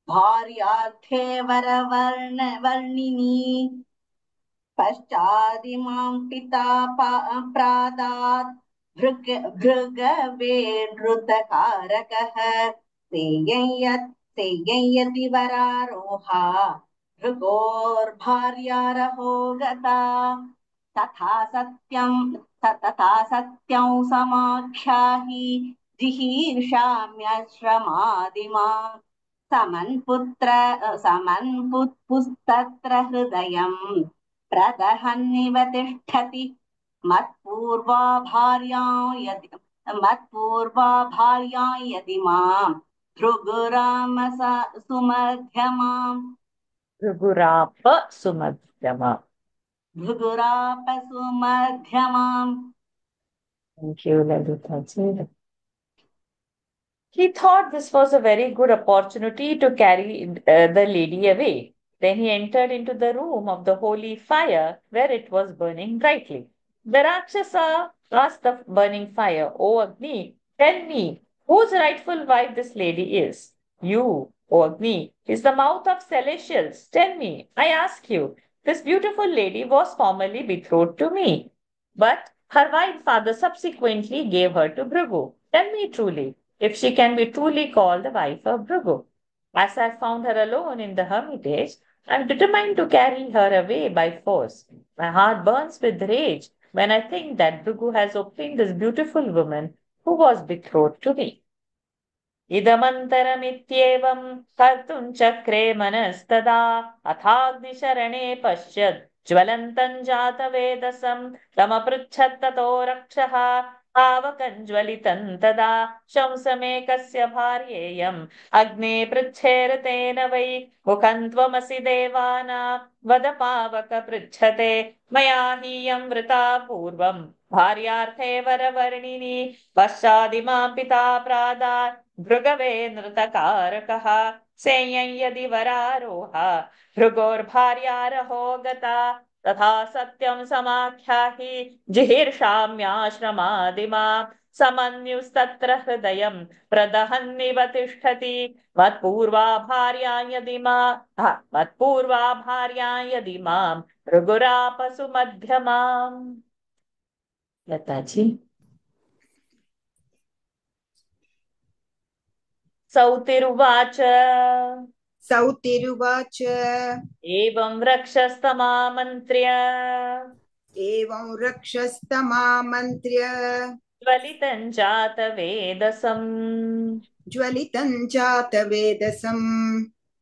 भार्यार्थे वरवर्णिनी पश्चादिमां पिता प्रादात् भृगवेनृतकारकः सेयं यति वरारोहा भृगोर्भार्यारहो गता तथा सत्यं समाख्याहि जिहीर्षाम्यश्रमादिमा समन्पुस्तत्र हृदयम् प्रदहन्निव तिष्ठति मत्पूर्वा भार्यां यदि माम् भृगुरामस सुमध्यमाम् भृगुराप सुमध्यम भृगुरापसु मध्यमाम्. Thank you, Lalita. He thought this was a very good opportunity to carry the lady away. Then he entered into the room of the holy fire where it was burning brightly. The Rakshasa asked the burning fire, "O Agni, tell me whose rightful wife this lady is." "You, O Agni, is the mouth of celestials. Tell me, I ask you, this beautiful lady was formerly betrothed to me, but her white father subsequently gave her to Bhrigu. Tell me truly, if she can be truly called the wife of Bhrigu. As I found her alone in the hermitage, I am determined to carry her away by force. My heart burns with rage when I think that Bhrigu has obtained this beautiful woman who was betrothed to me. इदमन्तरमित्येवं कर्तुं चक्रे मनस्तदा अथाग्निशरणे पश्यत् ज्वलन्तं जातवेदसं तमपृच्छत्ततो रक्षः पावकं ज्वलितं तदा शंसमेकस्य भार्येयम् अग्ने पृच्छेरतेन वै मुखं त्वमसि देवानां वद पावक पृच्छते मया हीयं वृता पूर्वं भार्यार्थे वरवर्णिनी पश्चादिमां पिता प्रादात् भृगवे नृतकारकः सेयं यदि वरारोह भृगोर्भार्यारहो गता तथा सत्यं समाख्याहि जिहीर्षाम्याश्रमादिमा समन्युस्तत्र हृदयं प्रदहन्निव तिष्ठति मत्पूर्वा भार्या यदि मां भृगुरापसु मध्यमाम्. लताजी. सौतिरुवाच सौतिरुवाच एवं रक्षस्तमामन्त्र्य ज्वलितं जातवेदसम्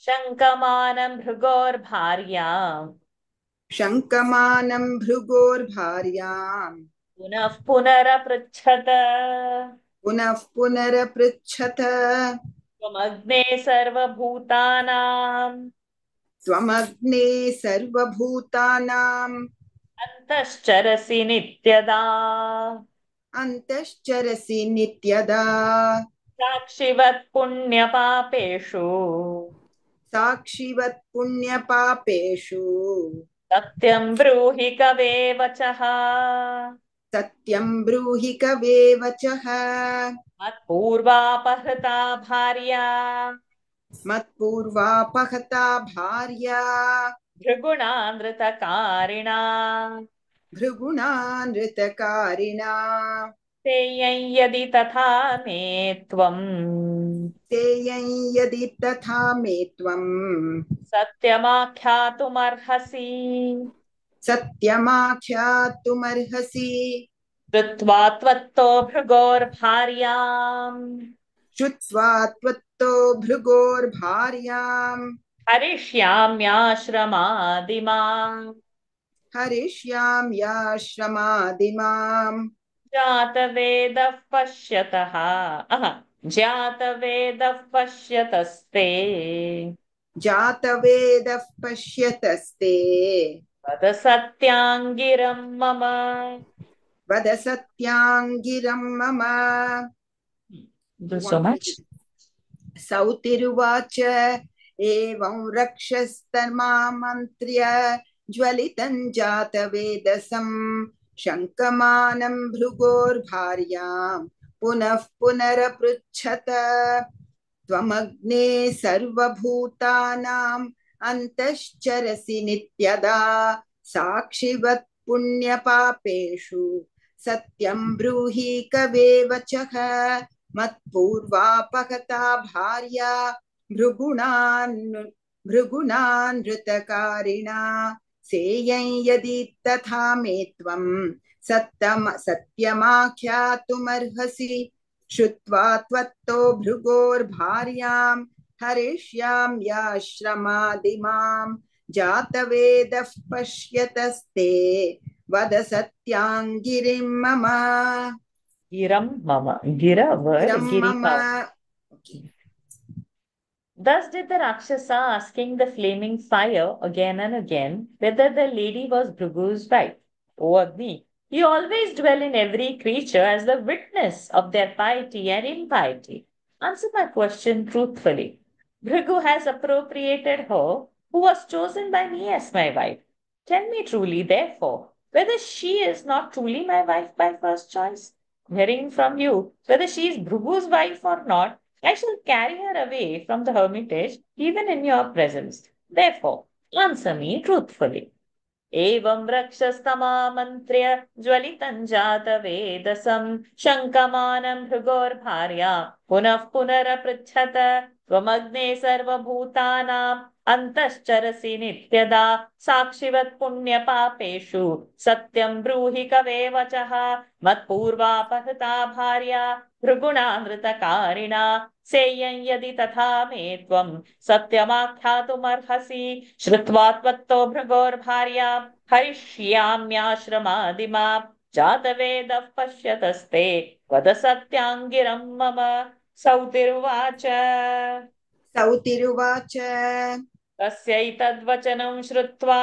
शङ्कमानं भृगोर्भार्याम् पुनः पुनरपृच्छत त्वमग्ने सर्वभूतानाम् अन्तश्चरसि नित्यदा साक्षिवत् पुण्यपापेषु सत्यं ब्रूहि कवे वचः मत्पूर्वापहृता भार्या भृगुणानृतकारिणा तेयं यदि तथा मे त्वं सत्यमाख्यातुमर्हसि श्रुत्वा त्वत्तो भृगोर्भार्याम् हरिष्याम्याश्रमादिमाम् जातवेदः पश्यतस्ते वद सत्याङ्गिरं मम. So much. सौतिरुवाच एवं रक्षस्तमामन्त्र्य ज्वलितं जातवेदसं शङ्कमानं भृगोर्भार्याम् पुनरपृच्छत त्वमग्ने सर्वभूतानाम् अन्तश्चरसि नित्यदा साक्षिवत् पुण्यपापेषु सत्यं ब्रूहि कवे वचः मत्पूर्वापहता भार्या भृगुणानृतकारिणा सेयं यदि तथा मे त्वं सत्यमाख्यातुमर्हसि श्रुत्वा त्वत्तो भृगोर्भार्याम् हरिष्याम्याश्रमादिमाम् जातवेदः पश्यतस्ते वद सत्याङ्गिरिं मम. Thus did the Rakshasa, asking the flaming fire again and again whether the lady was Bhrugu's wife. O Agni, you always dwell in every creature as the witness of their piety and impiety. Answer my question truthfully. Bhrigu has appropriated her who was chosen by me as my wife. Tell me truly, therefore, whether she is not truly my wife by first choice. Hearing from you whether she is Bhrugu's wife or not, I shall carry her away from the hermitage even in your presence. Therefore, answer me truthfully. एवं रक्षस्तमामन्त्र्य ज्वलितं जातवेदसं शङ्कमानं भृगोर्भार्या पुनः पुनरपृच्छत त्वमग्ने सर्वभूतानाम् अन्तश्चरसि नित्यदा साक्षिवत् पुण्यपापेषु सत्यं ब्रूहि कवे वचः मत्पूर्वापहृता भार्या भृगुणामृतकारिणा सेयं यदि तथा मे त्वं सत्यमाख्यातुमर्हसि श्रुत्वा त्वत्तो भृगोर्भार्या हरिष्याम्याश्रमादिमा जातवेदः पश्यतस्ते वद सत्याङ्गिरं मम सौतिरुवाच सौतिरुवाच तस्यैतद्वचनं श्रुत्वा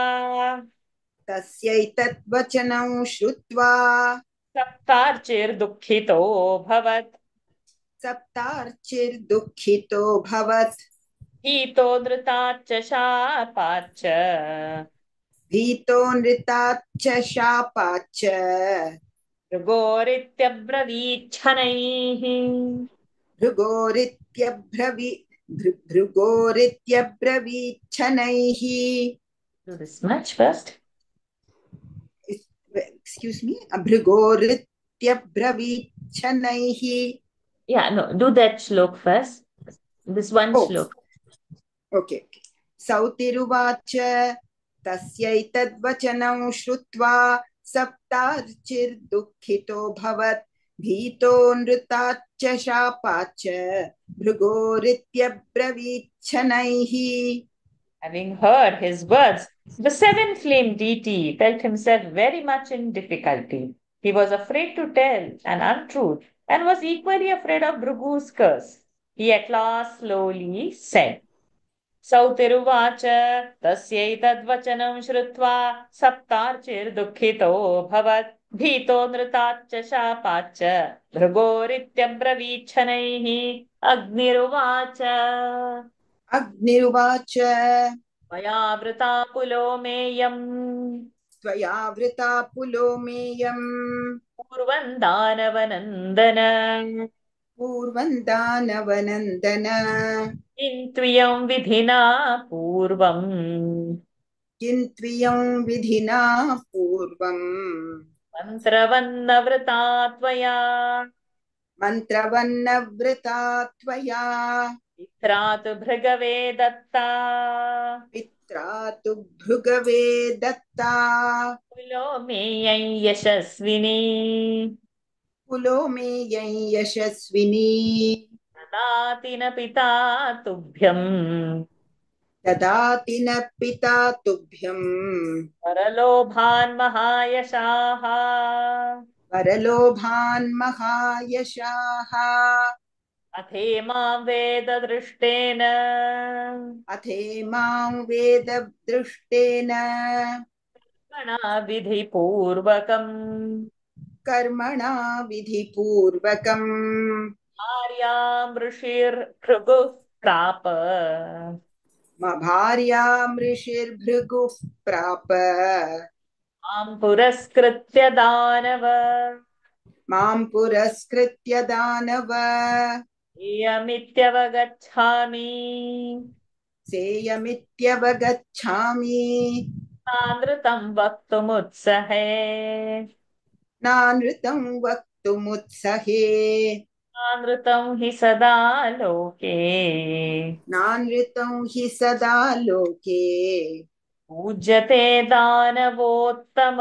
तस्यैतद्वचनं श्रुत्वा सप्तार्चिर्दुःखितोऽभवत् सप्तार्चिर्दुःखितोऽभवत् भीतो धृताच्च शापाच्च भीतो नृताच्च शापाच्च भृगोरित्यब्रवीच्छनैः भृगोरित्यब्रवीच्छनैः Do this much first. Excuse me, भृगोरित्यब्रवीच्छनैः. Yeah, no, do that shlok first. This one shlok. Okay. सौतिरुवाच तस्यैतद्वचनं श्रुत्वा सप्तार्चिर्दुःखितोऽभवत् भीतो नृताच्च शापाच्च भृगोरित्यब्रवीच्छनैः. Having heard his words, the seven-flamed deity felt himself very much in difficulty. He was afraid to tell an untruth and was equally afraid of Bhrugu's curse. He at last slowly said, Sautiruvacha tasyaitatvacanam shrutva saptarchirdukhito bhavat भीतो नृताच्च शापाच्च भृगोरित्यब्रवीच्छनैः अग्निरुवाच अग्निरुवाच मयावृता पुलोमेयम् त्वयावृता पुलोमेयम् पूर्वं दानवनन्दन पूर्वं दानवनन्दन किन्त्वियं विधिना पूर्वम् किन्त्वियं विधिना पूर्वम् मन्त्रवन्नवृता त्वया मन्त्रवन्नवृता त्वया पित्रा तु भृगवे दत्ता पित्रा तु भृगवे दत्ता पुलोमेयं यशस्विनी पुलोमेयं यशस्विनी ददाति न पिता तुभ्यम् ददाति न पिता तुभ्यम् परलोभान् महायशाः परलोभान् महायशाः अथेमां वेददृष्टेन अथेमां वेददृष्टेन विधिपूर्वकम् कर्मणा विधिपूर्वकम् भार्यां ऋषिर्भृगुः प्राप भार्यां ऋषिर्भृगुः प्राप मां पुरस्कृत्य दानव मां पुरस्कृत्य दानव इयमित्यवगच्छामि सेयमित्यवगच्छामि नानृतं वक्तुमुत्सहे नानृतं वक्तुमुत्सहे नानृतं हि सदा लोके नानृतं हि सदा लोके पूज्यते दानवोत्तम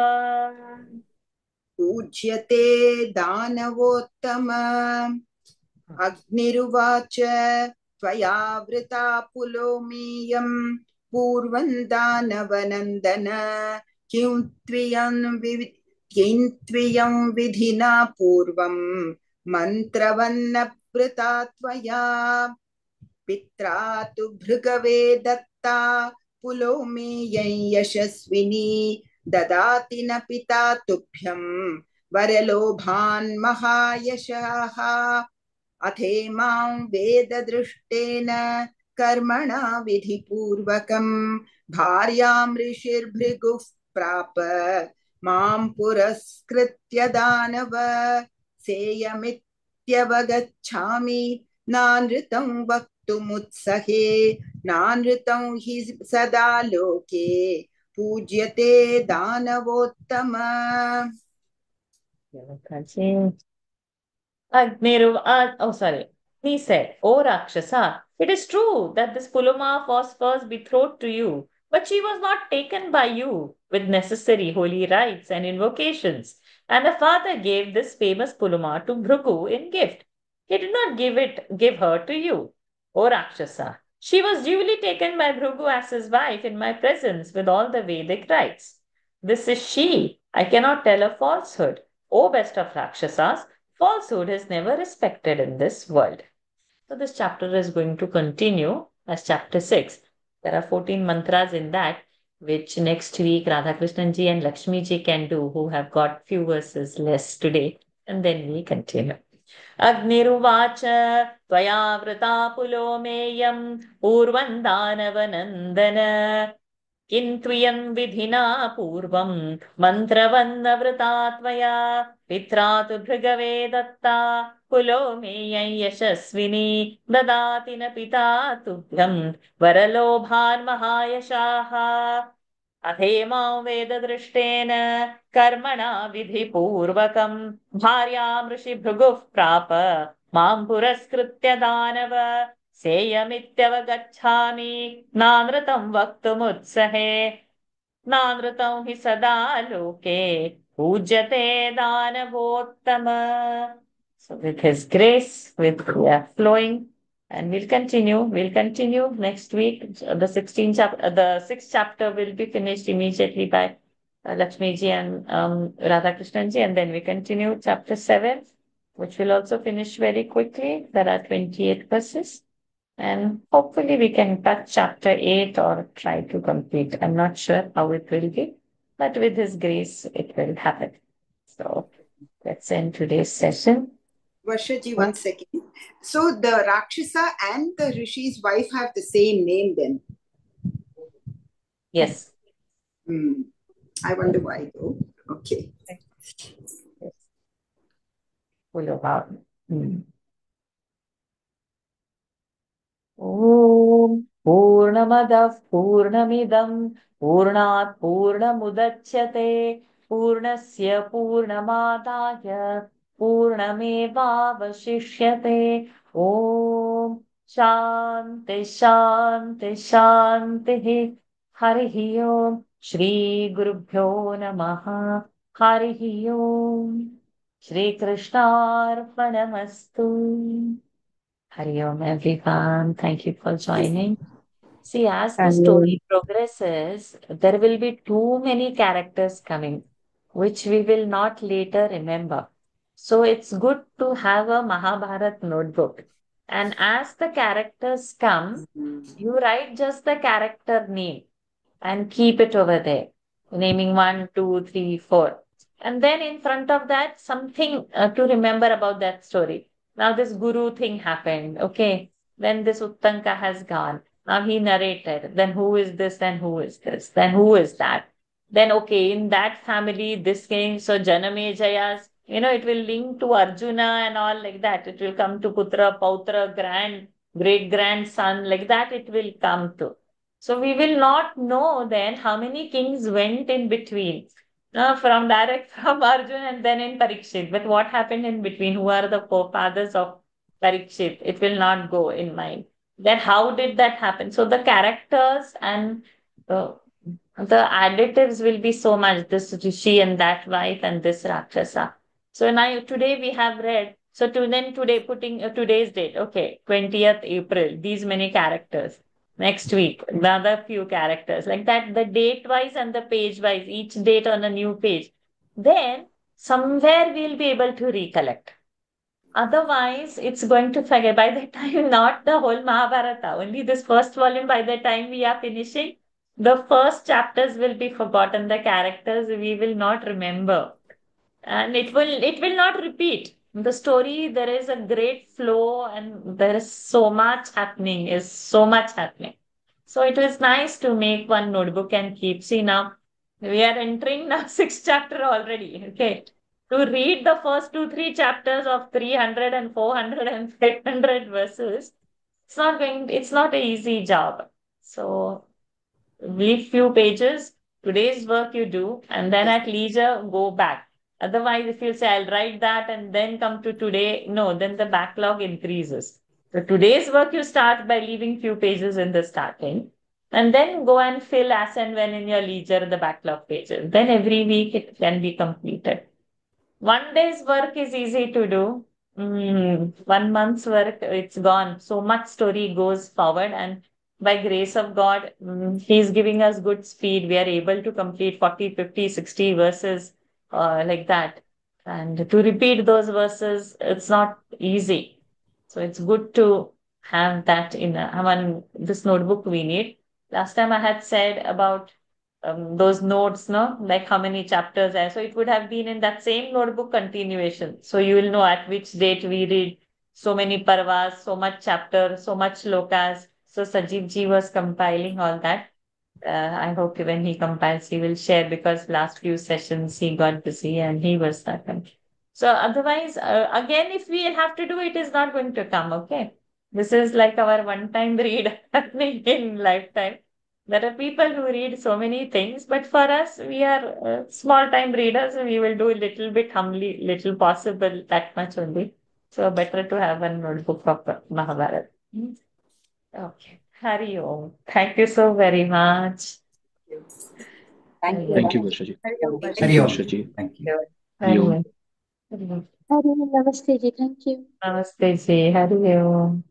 पूज्यते दानवोत्तम अग्निरुवाच त्वयावृता पुलोमेयम् पूर्वं दानवनन्दन किं त्वयं विधिना पूर्वं मन्त्रवन्नवृता त्वया पित्रा तु भृगवे दत्ता पुलोमेयं यशस्विनी ददाति न पिता तुभ्यं वरलोभान् महायशाः अथेमां वेददृष्टेन कर्मणा विधिपूर्वकं भार्यां ऋषिर्भृगुः प्राप मां पुरस्कृत्य दानव सेयमित्यवगच्छामि नानृतं वक्तुमुत्सहे नानृतं हि सदा लोके पूज्यते दानवोत्तम. He said, "O Rakshasa, it is true that this Puluma was first betrothed to you, but she was not taken by you with necessary holy rites and invocations. And the father gave this famous Puluma to Bhrigu in gift. He did not give her to you. O Rakshasa, she was duly taken by Bhrigu as his wife in my presence with all the Vedic rites. This is she. I cannot tell a falsehood. O best of Rakshasas, falsehood is never respected in this world." So this chapter is going to continue as chapter 6. There are 14 mantras in that, which next week Radhakrishnan ji and Lakshmi ji can do, who have got few verses less today. And then we continue. Agniruvacha tvaya vrata pulomeyam purvan danavanandana किन्त्वयं विधिना पूर्वं मन्त्रवन्नवृता त्वया पित्रा तु भृगवे दत्ता कुलोमेयं यशस्विनी ददाति न पिता तुभ्यं वरलोभान् महायशाः अथेमां वेददृष्टेन कर्मणा विधिपूर्वकं भार्यां ऋषिभृगुः प्राप मां पुरस्कृत्य दानव सेयमित्यवगच्छामि नानृतं वक्तुमुत्सहे नानृतं हि सदा लोके पूज्यते दानवोत्तम. So with his grace, we are flowing, and we'll continue. We'll continue next week. The 16th chapter, the 6th chapter will be finished immediately by Lakshmi ji and Radhakrishnan ji, and then we continue chapter 7, which will also finish very quickly. There are 28 verses. And hopefully we can touch chapter 8 or try to complete. I'm not sure how it will be, but with his grace, it will happen. So let's end today's session. Varshaji, 1 second. So the Rakshasa and the Rishi's wife have the same name then? Yes. I wonder why though. Okay. Yes. Full of heart. Om Purnamadah Purnamidam Purnat Purnamudachyate Purnasya Purnamadaya Purnamevavashishyate. Om Shanti Shanti Shanti. Harihi Om. Shri Gurubhyo Namaha. Harihi Om. Shri Krishnarpanamastu. Hari Om, everyone. Thank you for joining. See, as the story progresses, there will be too many characters coming, which we will not later remember. So it's good to have a Mahabharat notebook. And as the characters come, you write just the character name and keep it over there, naming 1, 2, 3, 4. And then in front of that, something to remember about that story. Now this guru thing happened. Okay. Then this Uttanka has gone. Now he narrated. Then who is this? Then who is this? Then who is that? Then okay, in that family, this came. So Janamejayas, it will link to Arjuna and all like that. It will come to Putra, Pautra, great grandson, like that it will come to. So we will not know then how many kings went in between. From Arjuna and then in Parikshit. But what happened in between? Who are the forefathers of Parikshit? It will not go in mind. Then how did that happen? So the characters and the additives will be so much. This Rishi and that wife and this Rakshasa. So now today we have read. So today putting today's date. Okay, 20th April. These many characters. Next week, another few characters like that, the date wise and the page wise, each date on a new page. Then somewhere we'll be able to recollect. Otherwise, it's going to forget. By the time, not the whole Mahabharata, only this first volume, by the time we are finishing, the first chapters will be forgotten, the characters we will not remember. And it will not repeat. The story, there is a great flow and there is so much happening, is so much happening. So it was nice to make one notebook and keep. See now, we are entering now sixth chapter already. Okay. To read the first 2, 3 chapters of 300 and 400 and 500 verses, it's not an easy job. So leave few pages, today's work you do, and then at leisure go back. Otherwise, if you say, I'll write that and then come to today, no, then the backlog increases. So today's work you start by leaving few pages in the starting, and then go and fill as and when in your leisure the backlog pages. Then every week it can be completed. One day's work is easy to do. 1 month's work, it's gone. So much story goes forward, and by grace of God, He's giving us good speed. We are able to complete 40, 50, 60 verses like that. And to repeat those verses, it's not easy. So it's good to have that in this notebook we need. Last time I had said about those notes, no, like how many chapters are. So it would have been in that same notebook continuation. So you will know at which date we read so many parvas, so much chapter, so much lokas. So Sajeev ji was compiling all that. I hope when he compiles, he will share, because last few sessions he got busy and he was that one. So otherwise, again, if we have to do it, is not going to come. Okay. This is like our one-time read happening in lifetime. There are people who read so many things, but for us, we are small-time readers. We will do a little bit humbly, little possible, that much only. So better to have a notebook of Mahabharata. Okay. Hari Om. Thank you so very much. Thank you. Thank you, Varshaji. Hari Thank you, Om. Varshaji. Thank you. Hari Om. Hari Om. Namaste ji. Thank you. Namaste ji. Hari Om.